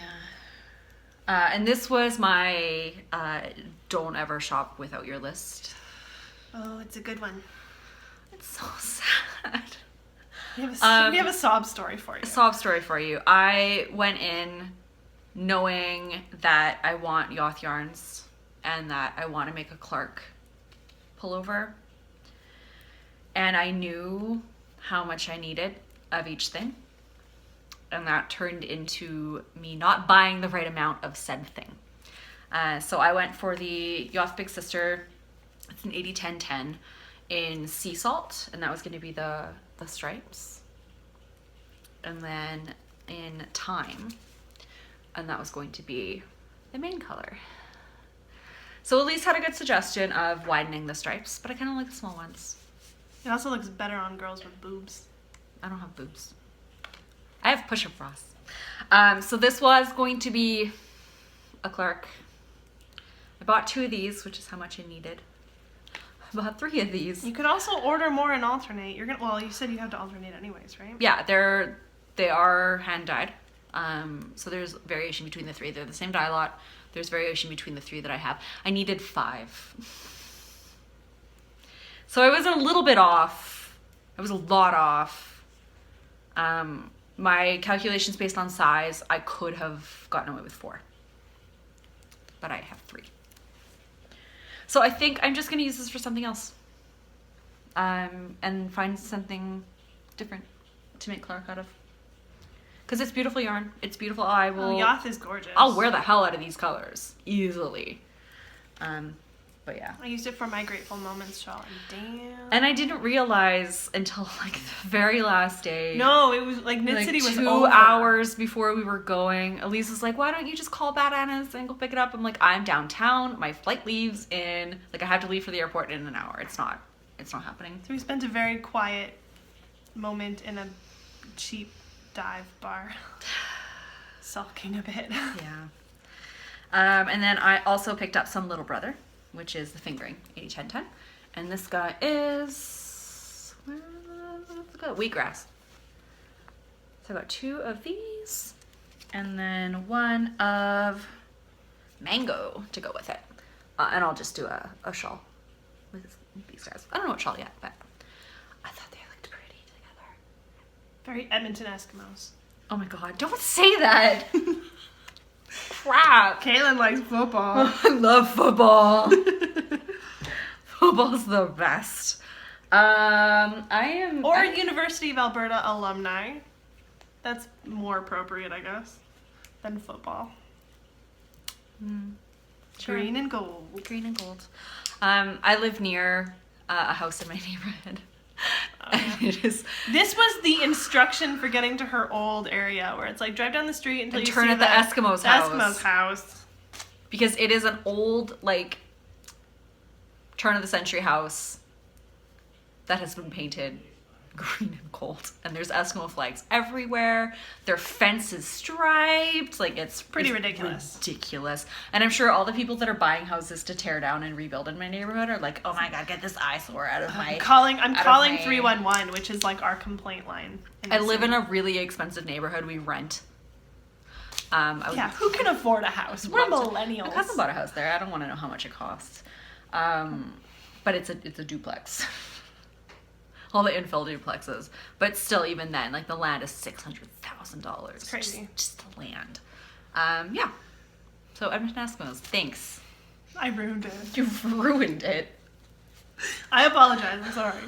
B: And this was my don't ever shop without your list.
A: Oh, it's a good one.
B: It's so sad.
A: We have a sob story for you.
B: Sob story for you. I went in knowing that I want Yoth yarns and that I want to make a Clark pullover. And I knew how much I needed of each thing. And that turned into me not buying the right amount of said thing. So I went for the Yoth Big Sister. It's an 80-10-10 in sea salt, and that was going to be the stripes. And then in thyme, and that was going to be the main color. So Elise had a good suggestion of widening the stripes, but I kind of like the small ones.
A: It also looks better on girls with boobs.
B: I don't have boobs. I have push-up bras. So this was going to be a Clark. I bought 2 of these, which is how much I needed. I bought 3 of these.
A: You could also order more and alternate. Well, you said you have to alternate anyways, right?
B: Yeah, they are hand dyed. So there's variation between the 3. They're the same dye lot. There's variation between the 3 that I have. I needed 5. So I was a little bit off. I was a lot off. My calculations based on size, I could have gotten away with 4. But I have 3. So I think I'm just going to use this for something else. And find something different to make Clark out of. Because it's beautiful yarn. It's beautiful.
A: Yath is gorgeous.
B: I'll wear the hell out of these colors. Easily. But yeah.
A: I used it for my Grateful Moments shawl, and damn.
B: And I didn't realize until like the very last day.
A: No, it was like Knit City was
B: 2
A: over.
B: hours before we were going. Elise was like, why don't you just call Bad Anna's and go pick it up? I'm like, I'm downtown. My flight leaves in, like I have to leave for the airport in an hour. It's not happening.
A: So we spent a very quiet moment in a cheap dive bar. Sulking a bit.
B: Yeah. And then I also picked up some Little Brother, which is the fingering 80-10-10. And this guy is wheatgrass. So I got 2 of these and then 1 of mango to go with it. And I'll just do a shawl with these guys. I don't know what shawl yet, but I thought they looked pretty together.
A: Very Edmonton Eskimos.
B: Oh my god, don't say that! Crap!
A: Caitlin likes football.
B: I love football. Football's the best.
A: Or University of Alberta alumni. That's more appropriate, I guess, than football.
B: Sure.
A: Green and gold.
B: Green and gold. I live near a house in my neighborhood. And it is.
A: This was the instruction for getting to her old area, where it's like drive down the street until you
B: turn
A: see
B: at the Eskimos' house.
A: Eskimos' house.
B: Because it is an old, like, turn of the century house that has been painted green and gold, and there's Eskimo flags everywhere. Their fence is striped. Like, it's ridiculous. And I'm sure all the people that are buying houses to tear down and rebuild in my neighborhood are like, oh my god, get this eyesore out of my.
A: I'm calling 311, which is like our complaint line.
B: I live in a really expensive neighborhood. We rent.
A: Who can afford a house? We're millennials.
B: My cousin bought a house there. I don't want to know how much it costs, but it's a duplex. All the infill duplexes, but still, even then, like, the land is $600,000.
A: It's crazy.
B: Just the land. Yeah. So Edmonton Eskimos, thanks.
A: I ruined it.
B: You've ruined it.
A: I apologize. I'm sorry.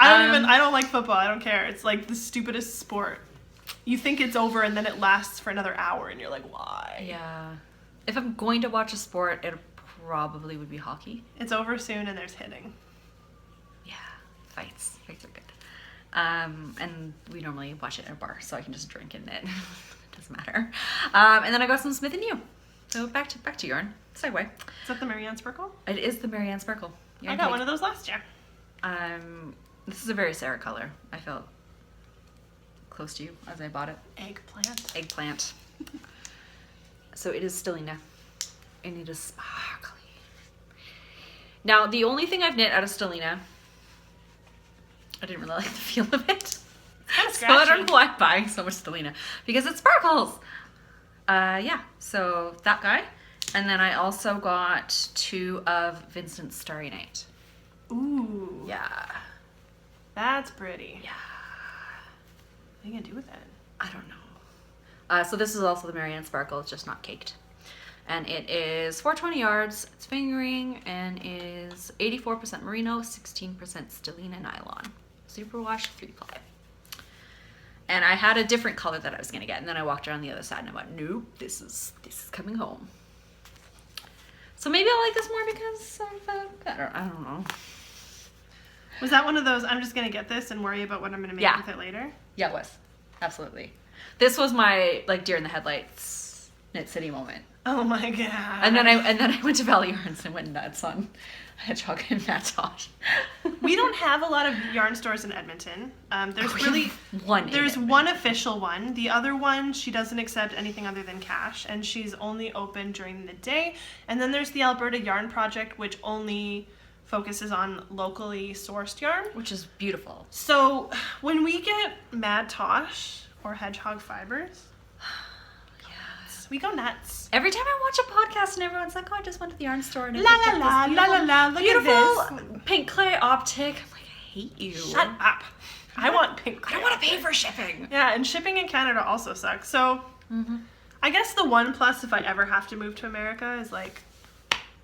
A: I don't like football. I don't care. It's like the stupidest sport. You think it's over and then it lasts for another hour and you're like, why?
B: Yeah. If I'm going to watch a sport, it probably would be hockey.
A: It's over soon and there's hitting.
B: Yeah. Fights are good. And we normally watch it in a bar, so I can just drink in it. It doesn't matter. And then I got some Smith & New. So back to yarn. Segue.
A: Is that the Marianne Sparkle?
B: It is the Marianne Sparkle.
A: I got one of those last year.
B: This is a very Sarah color. I felt close to you as I bought it. Eggplant. So it is Stellina. And it is sparkly. Now, the only thing I've knit out of Stellina, I didn't really like the feel of it.
A: It's kind of
B: So I
A: scratchy.
B: don't know why I'm buying so much Stellina. Because it sparkles! Yeah, so that guy. And then I also got 2 of Vincent's Starry Night.
A: Ooh.
B: Yeah.
A: That's pretty.
B: Yeah.
A: What are you gonna do with it?
B: I don't know. So this is also the Marianne Sparkle. It's just not caked. And it is 420 yards. It's fingering and is 84% merino, 16% Stellina nylon. Superwash 3-ply. And I had a different color that I was gonna get, and then I walked around the other side and I went, nope, this is coming home. So maybe I like this more because of I don't know.
A: Was that one of those, I'm just gonna get this and worry about what I'm gonna make with it later?
B: Yeah, it was. Absolutely. This was my, like, deer in the headlights Knit City moment.
A: Oh my god.
B: And then I went to Valley Yarns and went nuts on hedgehog and Matot.
A: We don't have a lot of yarn stores in Edmonton. There's
B: There's
A: one official one. The other one, she doesn't accept anything other than cash, and she's only open during the day. And then there's the Alberta Yarn Project, which only focuses on locally sourced yarn.
B: which is beautiful.
A: So when we get Mad Tosh or hedgehog fibers, we go nuts.
B: Every time I watch a podcast and everyone's like, oh, I just went to the yarn store and I
A: La
B: picked
A: la
B: up
A: la,
B: this
A: la la la, look
B: beautiful
A: at this.
B: pink clay optic. I'm like, I hate you.
A: Shut up. I want pink.
B: I don't want to pay for shipping.
A: Yeah, and shipping in Canada also sucks. So I guess the one plus if I ever have to move to America is like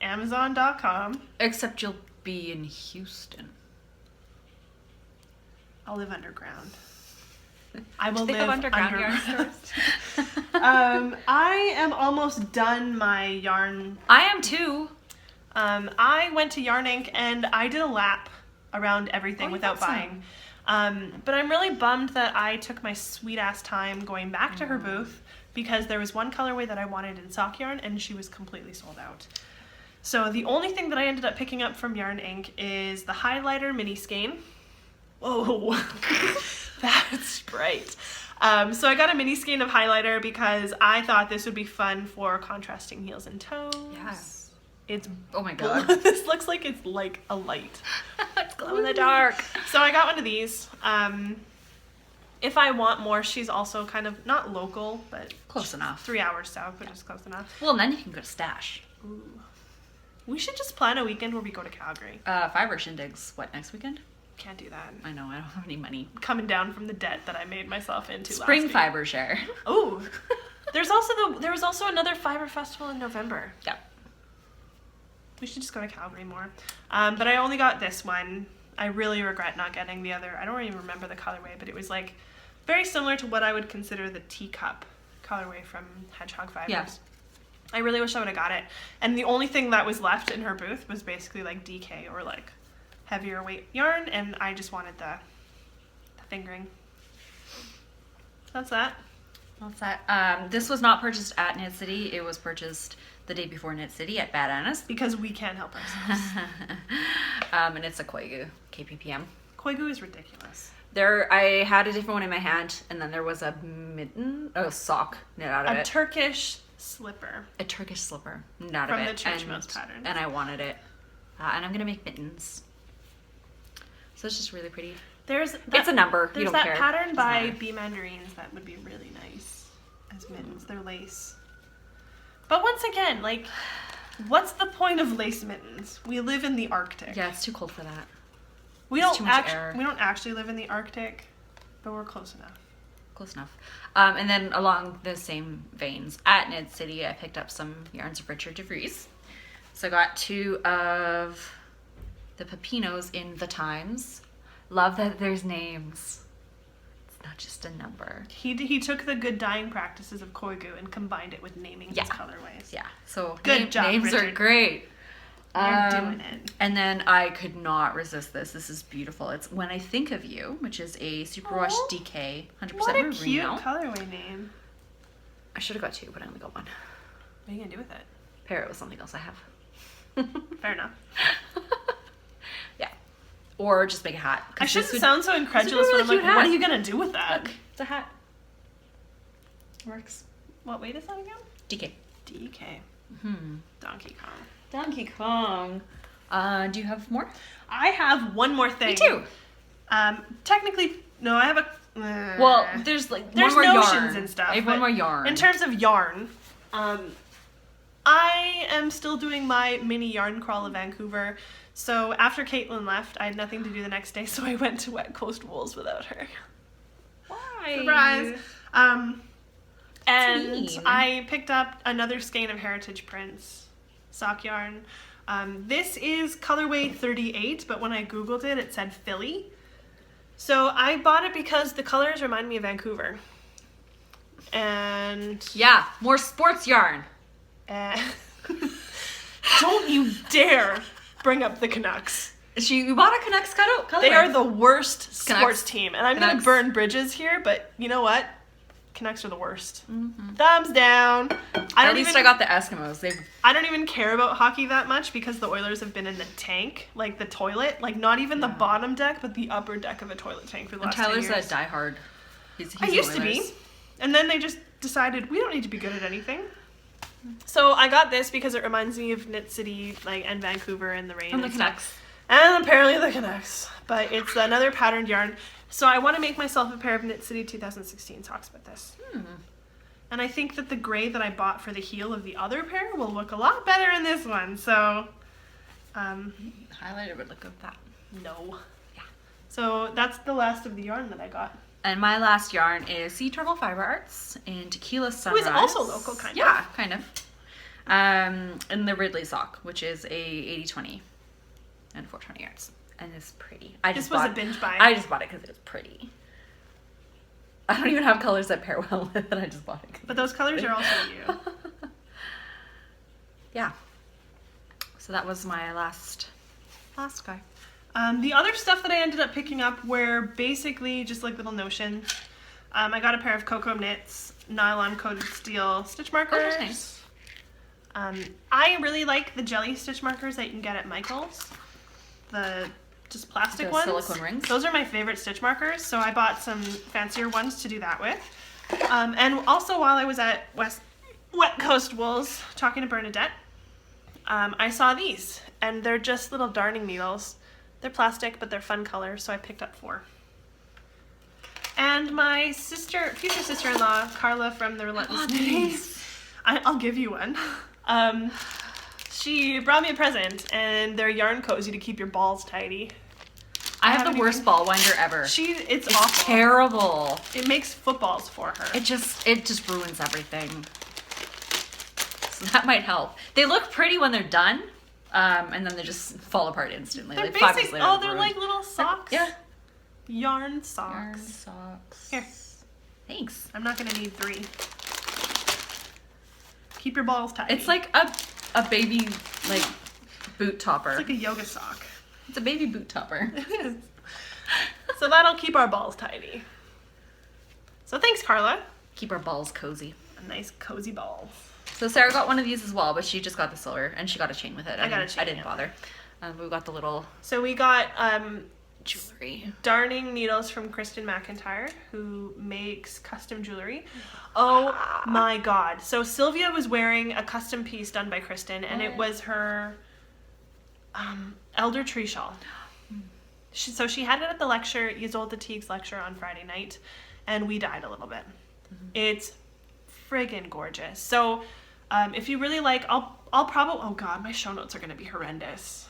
A: Amazon.com.
B: Except you'll be in Houston.
A: I'll live underground. I will
B: They
A: live
B: have underground yarn
A: underground.
B: stores.
A: I am almost done my yarn.
B: I am too.
A: I went to Yarn Inc. and I did a lap around everything without buying. But I'm really bummed that I took my sweet ass time going back to her booth because there was one colorway that I wanted in sock yarn and she was completely sold out. So the only thing that I ended up picking up from Yarn Inc. is the highlighter mini skein. Whoa, that's bright. So I got a mini skein of highlighter because I thought this would be fun for contrasting heels and toes.
B: Yes.
A: It's
B: Oh my god.
A: this looks like it's like a light.
B: It's glow in the dark.
A: So I got one of these. If I want more, she's also kind of not local, but
B: Close enough.
A: 3 hours south, which is close enough.
B: Well, and then you can go to Stash.
A: Ooh. We should just plan a weekend where we go to Calgary.
B: Fiber shindigs, what, next weekend?
A: Can't do that.
B: I know, I don't have any money.
A: Coming down from the debt that I made myself into
B: Spring
A: last week.
B: fiber share.
A: Ooh. There was also another fiber festival in November.
B: Yeah.
A: We should just go to Calgary more. But I only got this one. I really regret not getting the other. I don't even remember the colorway, but it was like very similar to what I would consider the teacup colorway from Hedgehog Fibers.
B: Yeah.
A: I really wish I would have got it. And the only thing that was left in her booth was basically like DK or like heavier weight yarn, and I just wanted the fingering. That's that.
B: What's that? This was not purchased at Knit City. It was purchased the day before Knit City at Bad Anna's.
A: Because we can't help ourselves.
B: And it's a Koigu KPPM.
A: Koigu is ridiculous.
B: I had a different one in my hand, and then there was a sock knit out of
A: A
B: it.
A: Turkish slipper.
B: A Turkish slipper knit out
A: From
B: of
A: the
B: it.
A: Church Mouse pattern.
B: And I wanted it. And I'm going to make mittens. So it's just really pretty. It's a number. You
A: There's
B: don't
A: that
B: care.
A: pattern by
B: Doesn't matter.
A: B Mandarines that would be really nice as mittens. They're lace. But once again, like, what's the point of lace mittens? We live in the Arctic.
B: Yeah, it's too cold for that.
A: We
B: It's
A: don't
B: too much air.
A: we don't actually live in the Arctic, but we're close enough.
B: Close enough. And then along the same veins, at Knit City, I picked up some yarns of Richard DeVries. So I got 2 of the Pepinos in the Times. Love that there's names. It's not just a number.
A: He took the good dyeing practices of Koigu and combined it with naming his colorways.
B: Yeah. So
A: Good job,
B: names are
A: Richard.
B: great.
A: You're doing it.
B: And then I could not resist this. This is beautiful. It's When I Think of You, which is a superwash
A: Aw.
B: DK, 100%
A: What a
B: merino.
A: cute colorway name.
B: I should have got 2, but I only got 1.
A: What are you gonna do with it?
B: Pair it with something else I have.
A: Fair enough.
B: Yeah. Or just make a hat. 'cause
A: I
B: this
A: shouldn't
B: would-
A: sound so incredulous
B: really
A: when I'm like,
B: cute hat.
A: what are you gonna do with that?
B: Look, it's a hat. Works.
A: What weight is that again?
B: DK.
A: DK. Donkey Kong.
B: Donkey Kong. Do you have more?
A: I have one more thing.
B: Me too.
A: Technically, no, I have a...
B: Well, there's like
A: there's
B: one more
A: notions
B: yarn.
A: and stuff.
B: I have
A: but
B: one more yarn.
A: In terms of yarn, I am still doing my mini yarn crawl of Vancouver. So after Caitlin left, I had nothing to do the next day, so I went to Wet Coast Wools without her.
B: Why?
A: Surprise! And
B: mean.
A: I picked up another skein of Heritage Prints sock yarn. This is colorway 38, but when I googled it, it said Philly. So I bought it because the colors remind me of Vancouver. And
B: Yeah, more sports yarn.
A: don't you dare bring up the Canucks.
B: You bought a Canucks cutout colorway.
A: They are the worst sports
B: Canucks.
A: team. And I'm going to
B: Canucks.
A: burn bridges here, but you know what? Canucks are the worst.
B: Mm-hmm.
A: Thumbs down.
B: At least I got the Eskimos.
A: I don't even care about hockey that much because the Oilers have been in the tank, like the toilet, like not even the bottom deck, but the upper deck of a toilet tank for the last 10 years.
B: Tyler's a diehard. He's
A: I used to be. And then they just decided we don't need to be good at anything. So I got this because it reminds me of Knit City, like, and Vancouver and the rain
B: And the
A: and
B: Canucks.
A: stuff. And apparently the Canucks. But it's another patterned yarn. So I want to make myself a pair of Knit City 2016 socks with this. And I think that the gray that I bought for the heel of the other pair will look a lot better in this one. So,
B: Highlighter would look good with that.
A: no. Yeah. So that's the last of the yarn that I got.
B: And my last yarn is Sea Turtle Fiber Arts in Tequila Sunrise.
A: Who is also local, kind of.
B: Yeah, kind of. And the Ridley sock, which is a 80-20 and 420 yards. And it's pretty.
A: This was a binge buy.
B: I just bought it because it was pretty. I don't even have colors that pair well with it. I just bought it.
A: But those colors are also you.
B: Yeah. So that was my last guy.
A: The other stuff that I ended up picking up were basically just like little notions. I got a pair of Cocoa Knits nylon coated steel stitch markers.
B: Oh, that's nice.
A: I really like the jelly stitch markers that you can get at Michael's. The just plastic
B: The
A: ones.
B: silicone rings?
A: Those are my favorite stitch markers, so I bought some fancier ones to do that with. And also while I was at West Coast Wools talking to Bernadette, I saw these, and they're just little darning needles. They're plastic, but they're fun colors, so I picked up 4. And my future sister-in-law, Carla from the Relentless Knitting, I'll give you one. She brought me a present, and they're yarn cozy to keep your balls tidy.
B: I have the worst ball winder ever.
A: It's awful.
B: Terrible.
A: It makes footballs for her.
B: It just ruins everything. So that might help. They look pretty when they're done, and then they just fall apart instantly.
A: They're
B: like 5
A: basic.
B: minutes later,
A: They're like little socks.
B: Yeah.
A: Yarn socks.
B: Yarn socks.
A: Here.
B: Thanks.
A: I'm not gonna need 3. Keep your balls tidy.
B: It's like a baby like boot topper.
A: It's like a yoga sock.
B: It's a baby boot topper.
A: It is. So that'll keep our balls tidy. So thanks, Carla.
B: Keep our balls cozy.
A: A nice cozy balls.
B: So Sarah got one of these as well, but she just got the silver and she got a chain with it.
A: I got a chain,
B: I didn't
A: yeah.
B: bother. We got the little
A: So we got
B: jewelry.
A: darning needles from Kristen McIntyre, who makes custom jewelry. Oh my god. So Sylvia was wearing a custom piece done by Kristen, and it was her elder tree shawl. So she had it at the lecture, Isolde Teague's lecture on Friday night, and we died a little bit. It's friggin' gorgeous. So if you really like, I'll probably, oh god, my show notes are gonna be horrendous.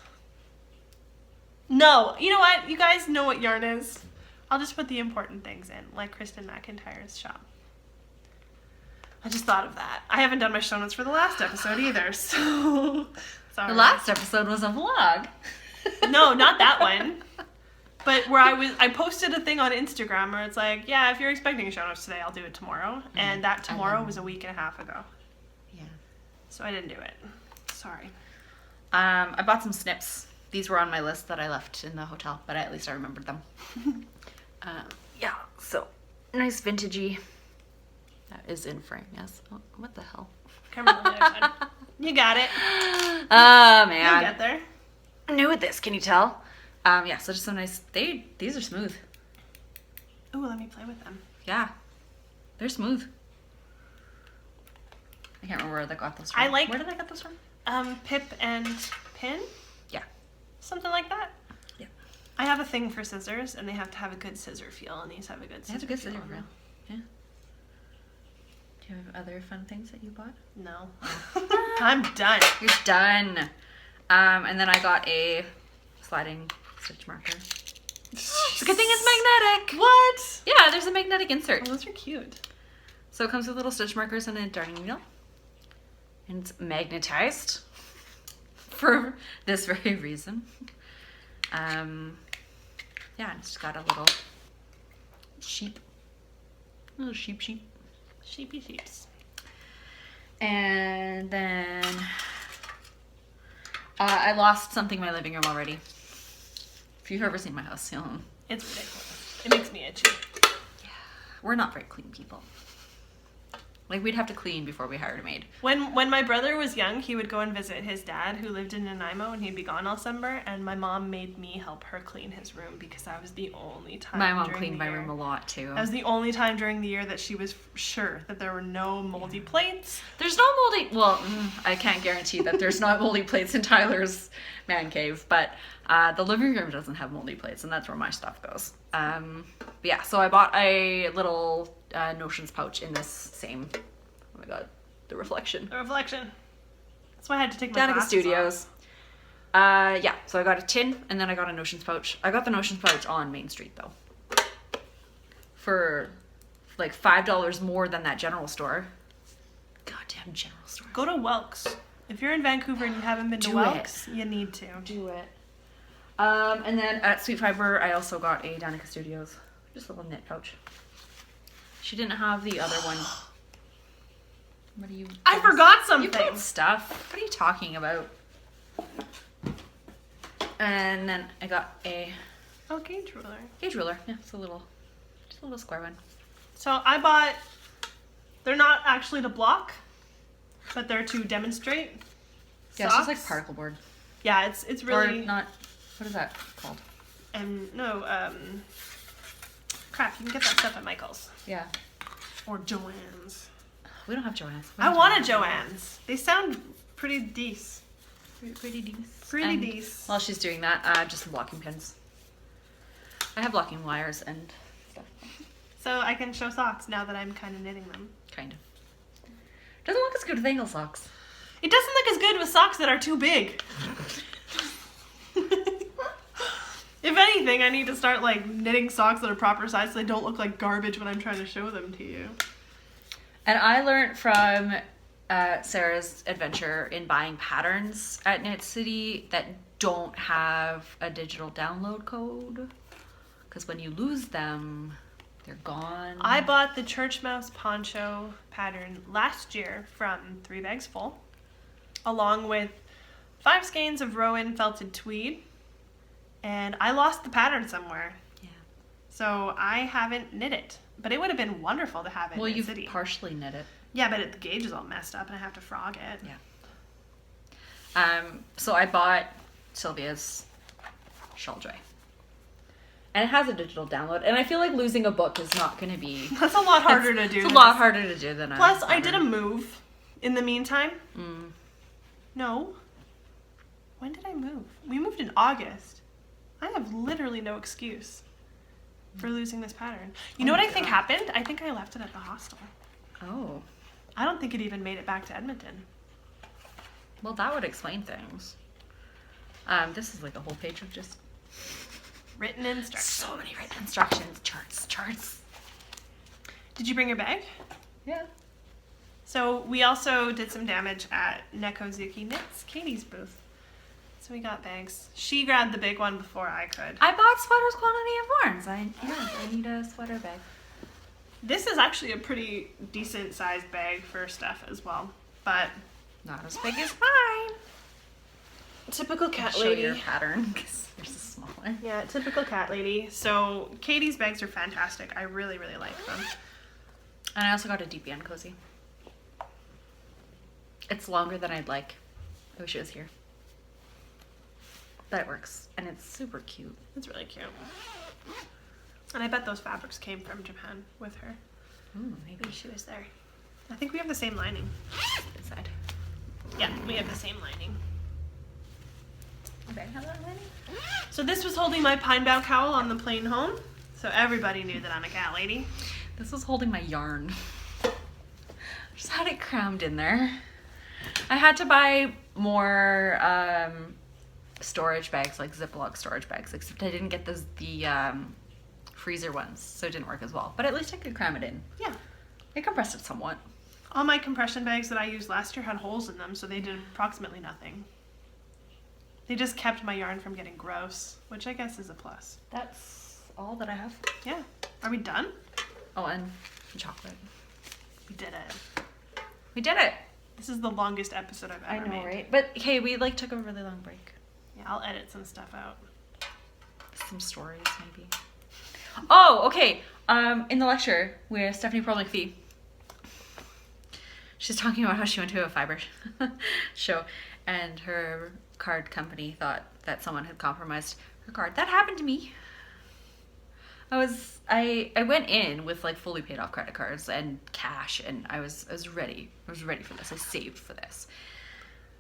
A: No, you know what? You guys know what yarn is. I'll just put the important things in, like Kristen McIntyre's shop. I just thought of that. I haven't done my show notes for the last episode either, so sorry.
B: The last episode was a vlog.
A: No, not that one. But where I posted a thing on Instagram where it's like, yeah, if you're expecting show notes today, I'll do it tomorrow. And that tomorrow was a week and a half ago.
B: Yeah.
A: So I didn't do it. Sorry.
B: I bought some snips. These were on my list that I left in the hotel, but at least I remembered them. Yeah, so nice vintagey. That is in frame, yes. Oh, what the hell?
A: Come on, the other side. You got it.
B: Oh,
A: You'll
B: man.
A: get there.
B: I'm new at this, can you tell? Yeah, so just some nice, these are smooth.
A: Ooh, let me play with them.
B: Yeah, they're smooth. I can't remember where I got those from.
A: I like-
B: Where did I get those from?
A: Pip and pin?
B: Yeah.
A: Something like that?
B: Yeah.
A: I have a thing for scissors, and they have to have a good scissor feel, and these have a good
B: They
A: scissor
B: have a good
A: feel.
B: scissor feel. Yeah. Do you have other fun things that you bought?
A: No. I'm done.
B: You're done. And then I got a sliding stitch marker. It's a good thing it's magnetic.
A: What?
B: Yeah, there's a magnetic insert.
A: Oh, those are cute.
B: So it comes with little stitch markers and a darning needle. And it's magnetized for this very reason. Yeah, and it's got a little sheep. Little sheep.
A: Sheepy sheeps.
B: And then I lost something in my living room already. If you've ever seen my house, you'll know.
A: It's ridiculous. It makes me itchy.
B: We're not very clean people. Like, we'd have to clean before we hired a maid.
A: When my brother was young, he would go and visit his dad, who lived in Nanaimo, and he'd be gone all summer. And my mom made me help her clean his room because that was the only time.
B: My mom
A: during
B: cleaned
A: the
B: my
A: year-
B: room a lot, too.
A: That was the only time during the year that she was sure that there were no moldy plates.
B: There's no moldy... Well, I can't guarantee that there's not moldy plates in Tyler's man cave, but the living room doesn't have moldy plates, and that's where my stuff goes. But yeah, so I bought a little Notions pouch in this same... Oh my god, the reflection.
A: The reflection. That's why I had to take my
B: Danica
A: glasses
B: Studios.
A: off.
B: Yeah, so I got a tin, and then I got a Notions pouch. I got the Notions pouch on Main Street, though. For like $5 more than that general store. Goddamn general store.
A: Go to Welks. If you're in Vancouver and you haven't been to
B: Do
A: Welks, you need to.
B: Do it. And then at Sweet Fiber, I also got a Danica Studios. Just a little knit pouch. She didn't have the other one. What are you...
A: I forgot something.
B: You got stuff. What are you talking about? And then I got a
A: Oh, gauge ruler.
B: gauge ruler. Yeah, it's just a little square one.
A: So I bought, they're not actually to block, but they're to demonstrate.
B: Yeah, it's just like
A: socks.
B: particle board.
A: Yeah, it's really,
B: Or not... What is that called?
A: Crap, you can get that stuff at Michael's.
B: Yeah.
A: Or Joann's.
B: We don't have Joann's.
A: I want a Joann's. They sound pretty decent.
B: Pretty decent.
A: Pretty decent.
B: While she's doing that, just some blocking pins. I have blocking wires and stuff.
A: So I can show socks now that I'm kind of knitting them.
B: Kind of. Doesn't look as good with angle socks.
A: It doesn't look as good with socks that are too big. If anything, I need to start like knitting socks that are proper size so they don't look like garbage when I'm trying to show them to you.
B: And I learned from Sarah's adventure in buying patterns at Knit City that don't have a digital download code. Because when you lose them, they're gone.
A: I bought the church mouse poncho pattern last year from 3 Bags Full, along with 5 skeins of Rowan felted tweed, and I lost the pattern somewhere.
B: Yeah.
A: So I haven't knit it, but it would have been wonderful to have it
B: Well,
A: in
B: you've
A: City.
B: partially knit it.
A: Yeah, but the gauge is all messed up and I have to frog it.
B: Yeah. So I bought Sylvia's shawl dry. And it has a digital download, and I feel like losing a book is not going to be...
A: That's a lot harder to do.
B: It's a lot harder to do than
A: Plus, I did a move in the meantime.
B: Mm.
A: No. When did I move? We moved in August. I have literally no excuse for losing this pattern. You know what I think happened? I think I left it at the hostel.
B: Oh.
A: I don't think it even made it back to Edmonton.
B: Well, that would explain things. This is like a whole page of just...
A: Written instructions.
B: So many written instructions. Charts.
A: Did you bring your bag?
B: Yeah.
A: So we also did some damage at Nekozuki Knits, Katie's booth. So we got bags. She grabbed the big one before I could.
B: I bought Sweaters Quantity of Warns. I need a sweater bag.
A: This is actually a pretty decent sized bag for stuff as well, but
B: Not as big as mine.
A: typical
B: I'll
A: cat
B: show
A: lady.
B: your pattern because there's a smaller.
A: Yeah, typical cat lady. So Katie's bags are fantastic. I really, really like them.
B: And I also got a DPN cozy. It's longer than I'd like. I wish it was here. But it works. And it's super cute.
A: It's really cute. And I bet those fabrics came from Japan with her
B: Ooh, maybe
A: when she was there. I think we have the same lining.
B: inside.
A: Yeah, we have the same lining.
B: You better have that lining?
A: So this was holding my pine bough cowl on the plane home. So everybody knew that I'm a cat lady.
B: This was holding my yarn. Just had it crammed in there. I had to buy more storage bags, like Ziploc storage bags, except I didn't get the freezer ones, so it didn't work as well. But at least I could cram it in.
A: Yeah.
B: It compressed it somewhat.
A: All my compression bags that I used last year had holes in them, so they did approximately nothing. They just kept my yarn from getting gross, which I guess is a plus.
B: That's all that I have.
A: Yeah. Are we done?
B: Oh, and chocolate.
A: We did it.
B: We did it.
A: This is the longest episode I've ever made.
B: right? But hey, we like took a really long break.
A: Yeah, I'll edit some stuff out.
B: Some stories, maybe. Oh, okay. In the lecture with Stephanie Pearl McPhee, she's talking about how she went to a fiber show, and her card company thought that someone had compromised her card. That happened to me. I went in with like fully paid off credit cards and cash, and I was ready. I was ready for this. I saved for this.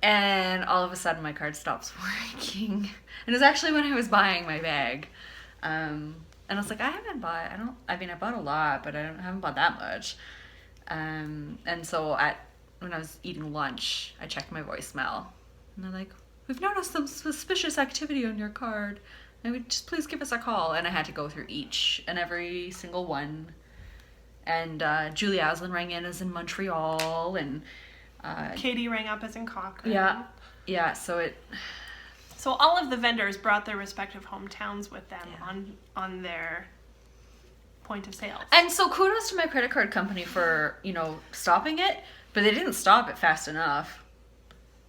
B: And all of a sudden my card stops working. And it was actually when I was buying my bag. And I was like, I bought a lot, but I haven't bought that much. And so when I was eating lunch, I checked my voicemail, and they're like, we've noticed some suspicious activity on your card. And would just please give us a call. And I had to go through each and every single one. And Julie Aslin rang in as in Montreal, and
A: Katie rang up as in Cochrane.
B: Yeah. So
A: all of the vendors brought their respective hometowns with them on their point of sales.
B: And so kudos to my credit card company for, stopping it, but they didn't stop it fast enough.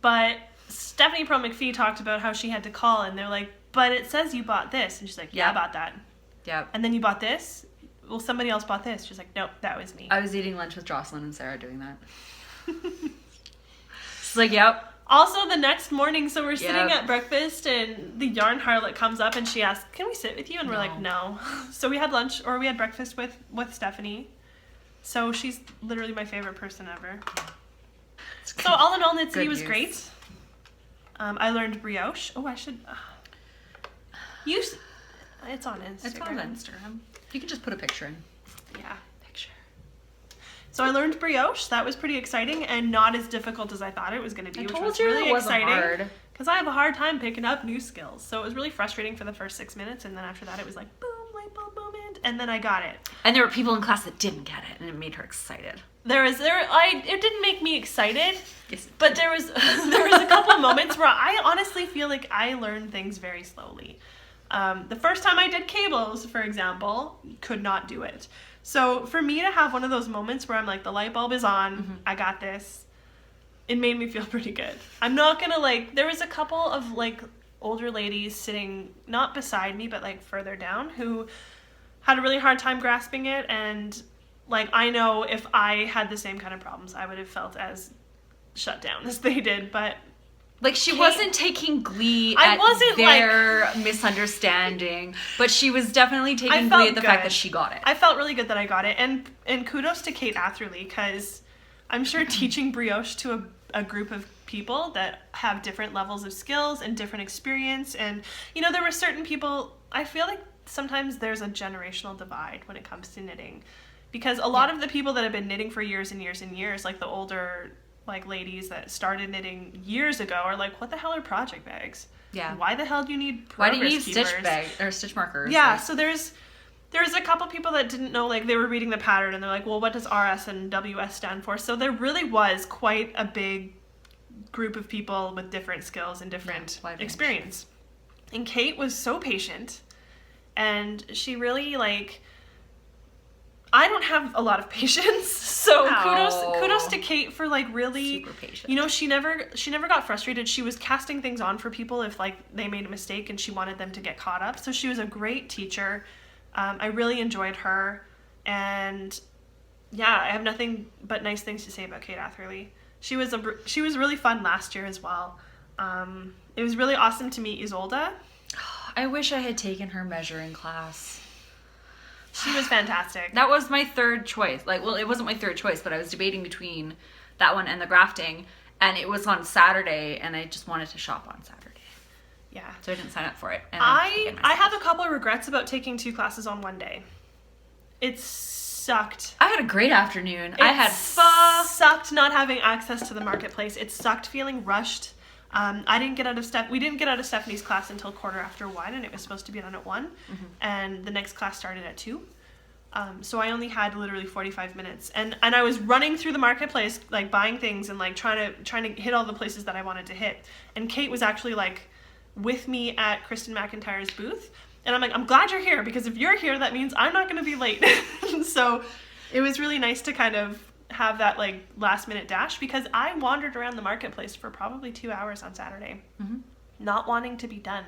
A: But Stephanie Pro McPhee talked about how she had to call, and they're like, but it says you bought this. And she's like, yeah, I bought that.
B: Yeah.
A: And then you bought this? Well, somebody else bought this. She's like, nope, that was me.
B: I was eating lunch with Jocelyn and Sarah doing that. She's like, yep.
A: Also, the next morning, so we're sitting at breakfast, and the yarn harlot comes up, and she asks, can we sit with you? And we're like, no. So we had breakfast with Stephanie. So she's literally my favorite person ever. So all in all, Knit City was great. I learned brioche. Oh, I should... It's on Instagram.
B: It's on Instagram. You can just put a picture in.
A: Yeah. So I learned brioche. That was pretty exciting and not as difficult as I thought it was going to be, which was really exciting. Because I have a hard time picking up new skills. So it was really frustrating for the first 6 minutes, and then after that it was like, boom, light bulb moment, and then I got it.
B: And there were people in class that didn't get it, and it made her excited.
A: It didn't make me excited, but there was a couple moments where I honestly feel like I learned things very slowly. The first time I did cables, for example, could not do it. So for me to have one of those moments where I'm like, the light bulb is on, I got this, it made me feel pretty good. I'm not gonna there was a couple of older ladies sitting not beside me, but further down, who had a really hard time grasping it, and I know if I had the same kind of problems, I would have felt as shut down as they did, but...
B: she wasn't taking glee at their misunderstanding, but she was definitely taking glee at the fact that she got it.
A: I felt really good that I got it, and kudos to Kate Atherley, because I'm sure teaching brioche to a group of people that have different levels of skills and different experience, and there were certain people, I feel like sometimes there's a generational divide when it comes to knitting, because a lot of the people that have been knitting for years and years and years, the older ladies that started knitting years ago, are like, what the hell are project bags? Yeah. Why the hell do you need progress
B: Why do you need
A: keepers?
B: stitch bag or stitch markers?
A: Yeah, so there's a couple people that didn't know, they were reading the pattern and they're like, well, what does RS and WS stand for? So there really was quite a big group of people with different skills and different experience. And Kate was so patient, and she really I don't have a lot of patience, so kudos to Kate for really
B: super patient.
A: She never got frustrated. She was casting things on for people if they made a mistake, and she wanted them to get caught up. So she was a great teacher. I really enjoyed her, and I have nothing but nice things to say about Kate Atherley. She was really fun last year as well. It was really awesome to meet Isolde.
B: I wish I had taken her measuring class.
A: She was fantastic.
B: That was my third choice. It wasn't my third choice, but I was debating between that one and the grafting, and it was on Saturday, and I just wanted to shop on Saturday.
A: Yeah.
B: So I didn't sign up for it. And
A: I have a couple of regrets about taking 2 classes on one day. It sucked.
B: I had a great afternoon.
A: Sucked not having access to the marketplace. It sucked feeling rushed. We didn't get out of Stephanie's class until 1:15, and it was supposed to be done at 1, and the next class started at 2. So I only had literally 45 minutes, and I was running through the marketplace, buying things and trying to hit all the places that I wanted to hit. And Kate was actually with me at Kristen McIntyre's booth, and I'm like, I'm glad you're here, because if you're here, that means I'm not going to be late. So it was really nice to kind of have that last minute dash, because I wandered around the marketplace for probably 2 hours on Saturday, not wanting to be done,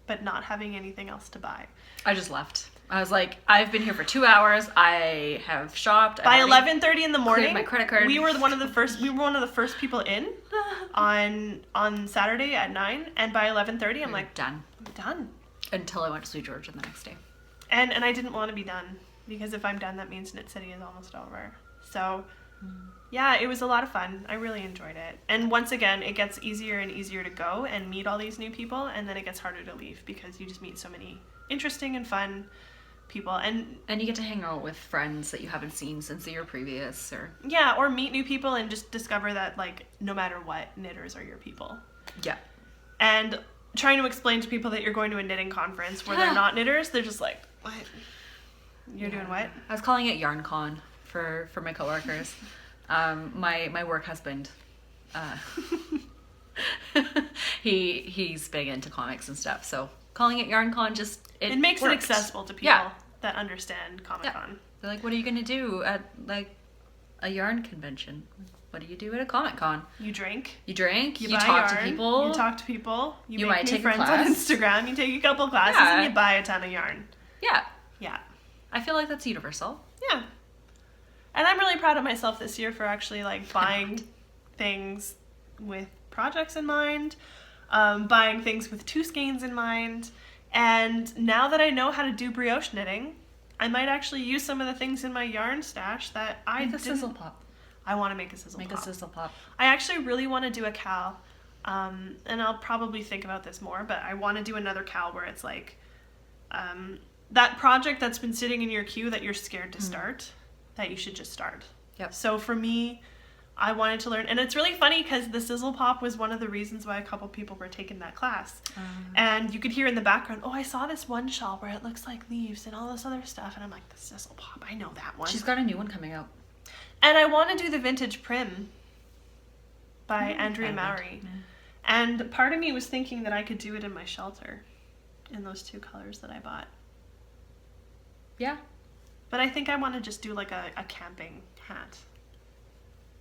A: but not having anything else to buy.
B: I just left. I was like, I've been here for 2 hours. I have shopped.
A: By 11:30 in the morning,
B: my credit card.
A: we were one of the first people in on Saturday at 9, and by 11:30 I'm like,
B: done.
A: I'm done.
B: Until I went to Sweet Georgia the next day.
A: And I didn't want to be done, because if I'm done, that means Knit City is almost over. So yeah, it was a lot of fun. I really enjoyed it. And once again, it gets easier and easier to go and meet all these new people, and then it gets harder to leave because you just meet so many interesting and fun people. And
B: you get to hang out with friends that you haven't seen since the year previous, or
A: yeah, or meet new people and just discover that, like, no matter what, knitters are your people.
B: Yeah.
A: And trying to explain to people that you're going to a knitting conference where they're not knitters, they're just like, what? You're doing what?
B: I was calling it YarnCon for my coworkers. My work husband, he's big into comics and stuff, so calling it YarnCon just
A: it makes
B: worked.
A: it accessible to people that understand Comic-Con.
B: Yeah. They're like, what are you gonna do at like a yarn convention? What do you do at a Comic-Con?
A: You drink.
B: You drink. You
A: buy
B: talk
A: yarn,
B: to people.
A: You talk to people. You
B: might
A: make
B: take
A: new
B: a
A: friends
B: class.
A: on Instagram. You take a couple classes and you buy a ton of yarn.
B: Yeah.
A: Yeah.
B: I feel like that's universal.
A: Yeah. And I'm really proud of myself this year for actually, like, buying things with projects in mind, buying things with two skeins in mind, and now that I know how to do brioche knitting, I might actually use some of the things in my yarn stash that I
B: Make a
A: didn't.
B: sizzle pop.
A: I want to make a sizzle pop.
B: Make a sizzle pop.
A: I actually really want to do a cal, and I'll probably think about this more, but I want to do another cal where it's like that project that's been sitting in your queue that you're scared to start, that you should just start.
B: Yep.
A: So for me, I wanted to learn, and it's really funny because the sizzle pop was one of the reasons why a couple people were taking that class. And you could hear in the background, oh, I saw this one shawl where it looks like leaves and all this other stuff, and I'm like, the sizzle pop, I know that one.
B: She's got a new one coming out.
A: And I want to do the vintage prim by Andrea Mowry.
B: Yeah.
A: And part of me was thinking that I could do it in my shelter in those two colors that I bought.
B: Yeah.
A: But I think I want to just do like a camping hat.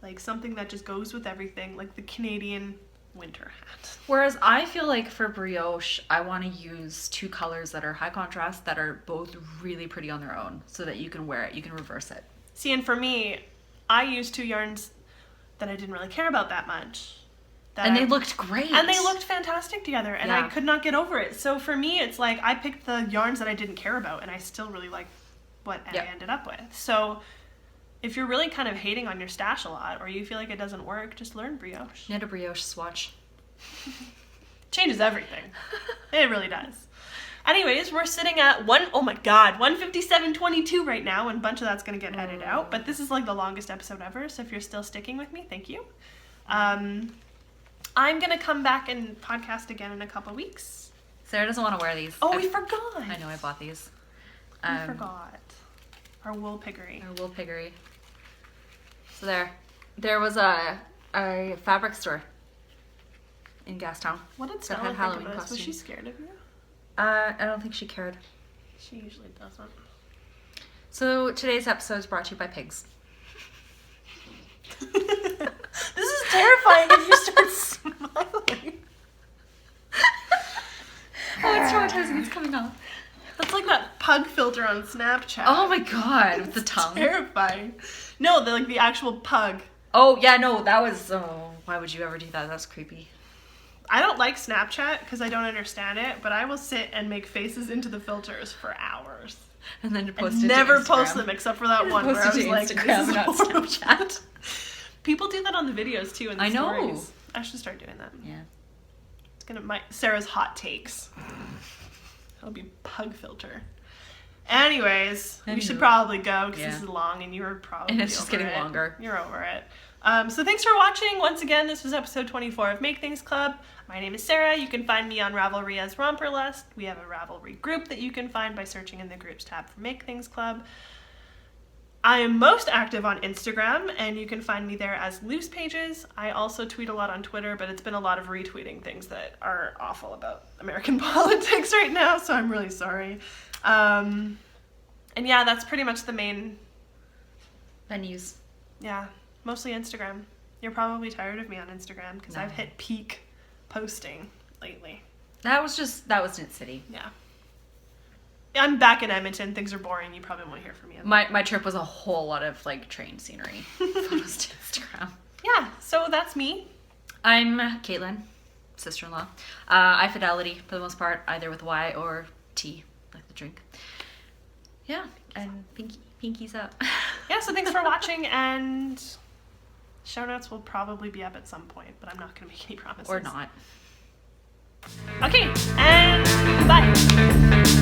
A: Like something that just goes with everything, like the Canadian winter hat.
B: Whereas I feel like for brioche, I want to use two colors that are high contrast, that are both really pretty on their own, so that you can wear it, you can reverse it.
A: See, and for me, I used two yarns that I didn't really care about that much.
B: And they looked great.
A: And they looked fantastic together, and I
B: Yeah.
A: could not get over it. So for me, it's like I picked the yarns that I didn't care about, and I still really like what I ended up with. So if you're really kind of hating on your stash a lot, or you feel like it doesn't work, just learn brioche.
B: Knit a brioche swatch.
A: Changes everything. It really does. Anyways, we're sitting at 157.22 right now, and a bunch of that's going to get edited out, but this is like the longest episode ever, so if you're still sticking with me, thank you. I'm going to come back and podcast again in a couple weeks.
B: Sarah doesn't want to wear these.
A: Oh, we forgot.
B: I know, I bought these.
A: We forgot. Our wool piggery.
B: Our wool piggery. So there was a fabric store in Gastown.
A: What did
B: that
A: Stella
B: had
A: think
B: Halloween
A: of us? Was she
B: costumes.
A: scared of you?
B: I don't think she cared.
A: She usually doesn't.
B: So today's episode is brought to you by pigs.
A: This is terrifying if you start smiling.
B: Oh, it's traumatizing. It's coming off.
A: That's like that pug filter on Snapchat.
B: Oh my god, with the
A: It's
B: tongue.
A: terrifying. No, the actual pug.
B: Oh, yeah, no, that was... Oh, why would you ever do that? That's creepy.
A: I don't like Snapchat because I don't understand it, but I will sit and make faces into the filters for hours.
B: And then to post
A: And
B: it
A: never
B: to
A: post
B: Instagram.
A: them except for that one where I
B: Post
A: was
B: it to
A: like,
B: Instagram,
A: this is
B: not
A: horrible.
B: Snapchat.
A: People do that on the videos too in the
B: I know.
A: stories. I should start doing that.
B: Yeah.
A: It's gonna Sarah's hot takes. It'll be pug filter. Anyways, we should probably go because this is long and you're probably
B: And it's just
A: over
B: getting
A: it.
B: longer.
A: You're over it. So thanks for watching. Once again, this was episode 24 of Make Things Club. My name is Sarah. You can find me on Ravelry as Romperlust. We have a Ravelry group that you can find by searching in the groups tab for Make Things Club. I am most active on Instagram, and you can find me there as Loose Pages. I also tweet a lot on Twitter, but it's been a lot of retweeting things that are awful about American politics right now, so I'm really sorry. And yeah, that's pretty much the main...
B: Venues.
A: Yeah, mostly Instagram. You're probably tired of me on Instagram, because I've hit peak posting lately.
B: That was Knit City.
A: Yeah. I'm back in Edmonton. Things are boring. You probably won't hear from me.
B: My trip was a whole lot of like train scenery photos to Instagram.
A: Yeah, so that's me.
B: I'm Caitlin, sister-in-law. I Fidelity for the most part, either with Y or T, like the drink. Yeah, and pinkies up.
A: Yeah, so thanks for watching, and shout-outs will probably be up at some point, but I'm not going to make any promises.
B: Or not.
A: Okay, and bye.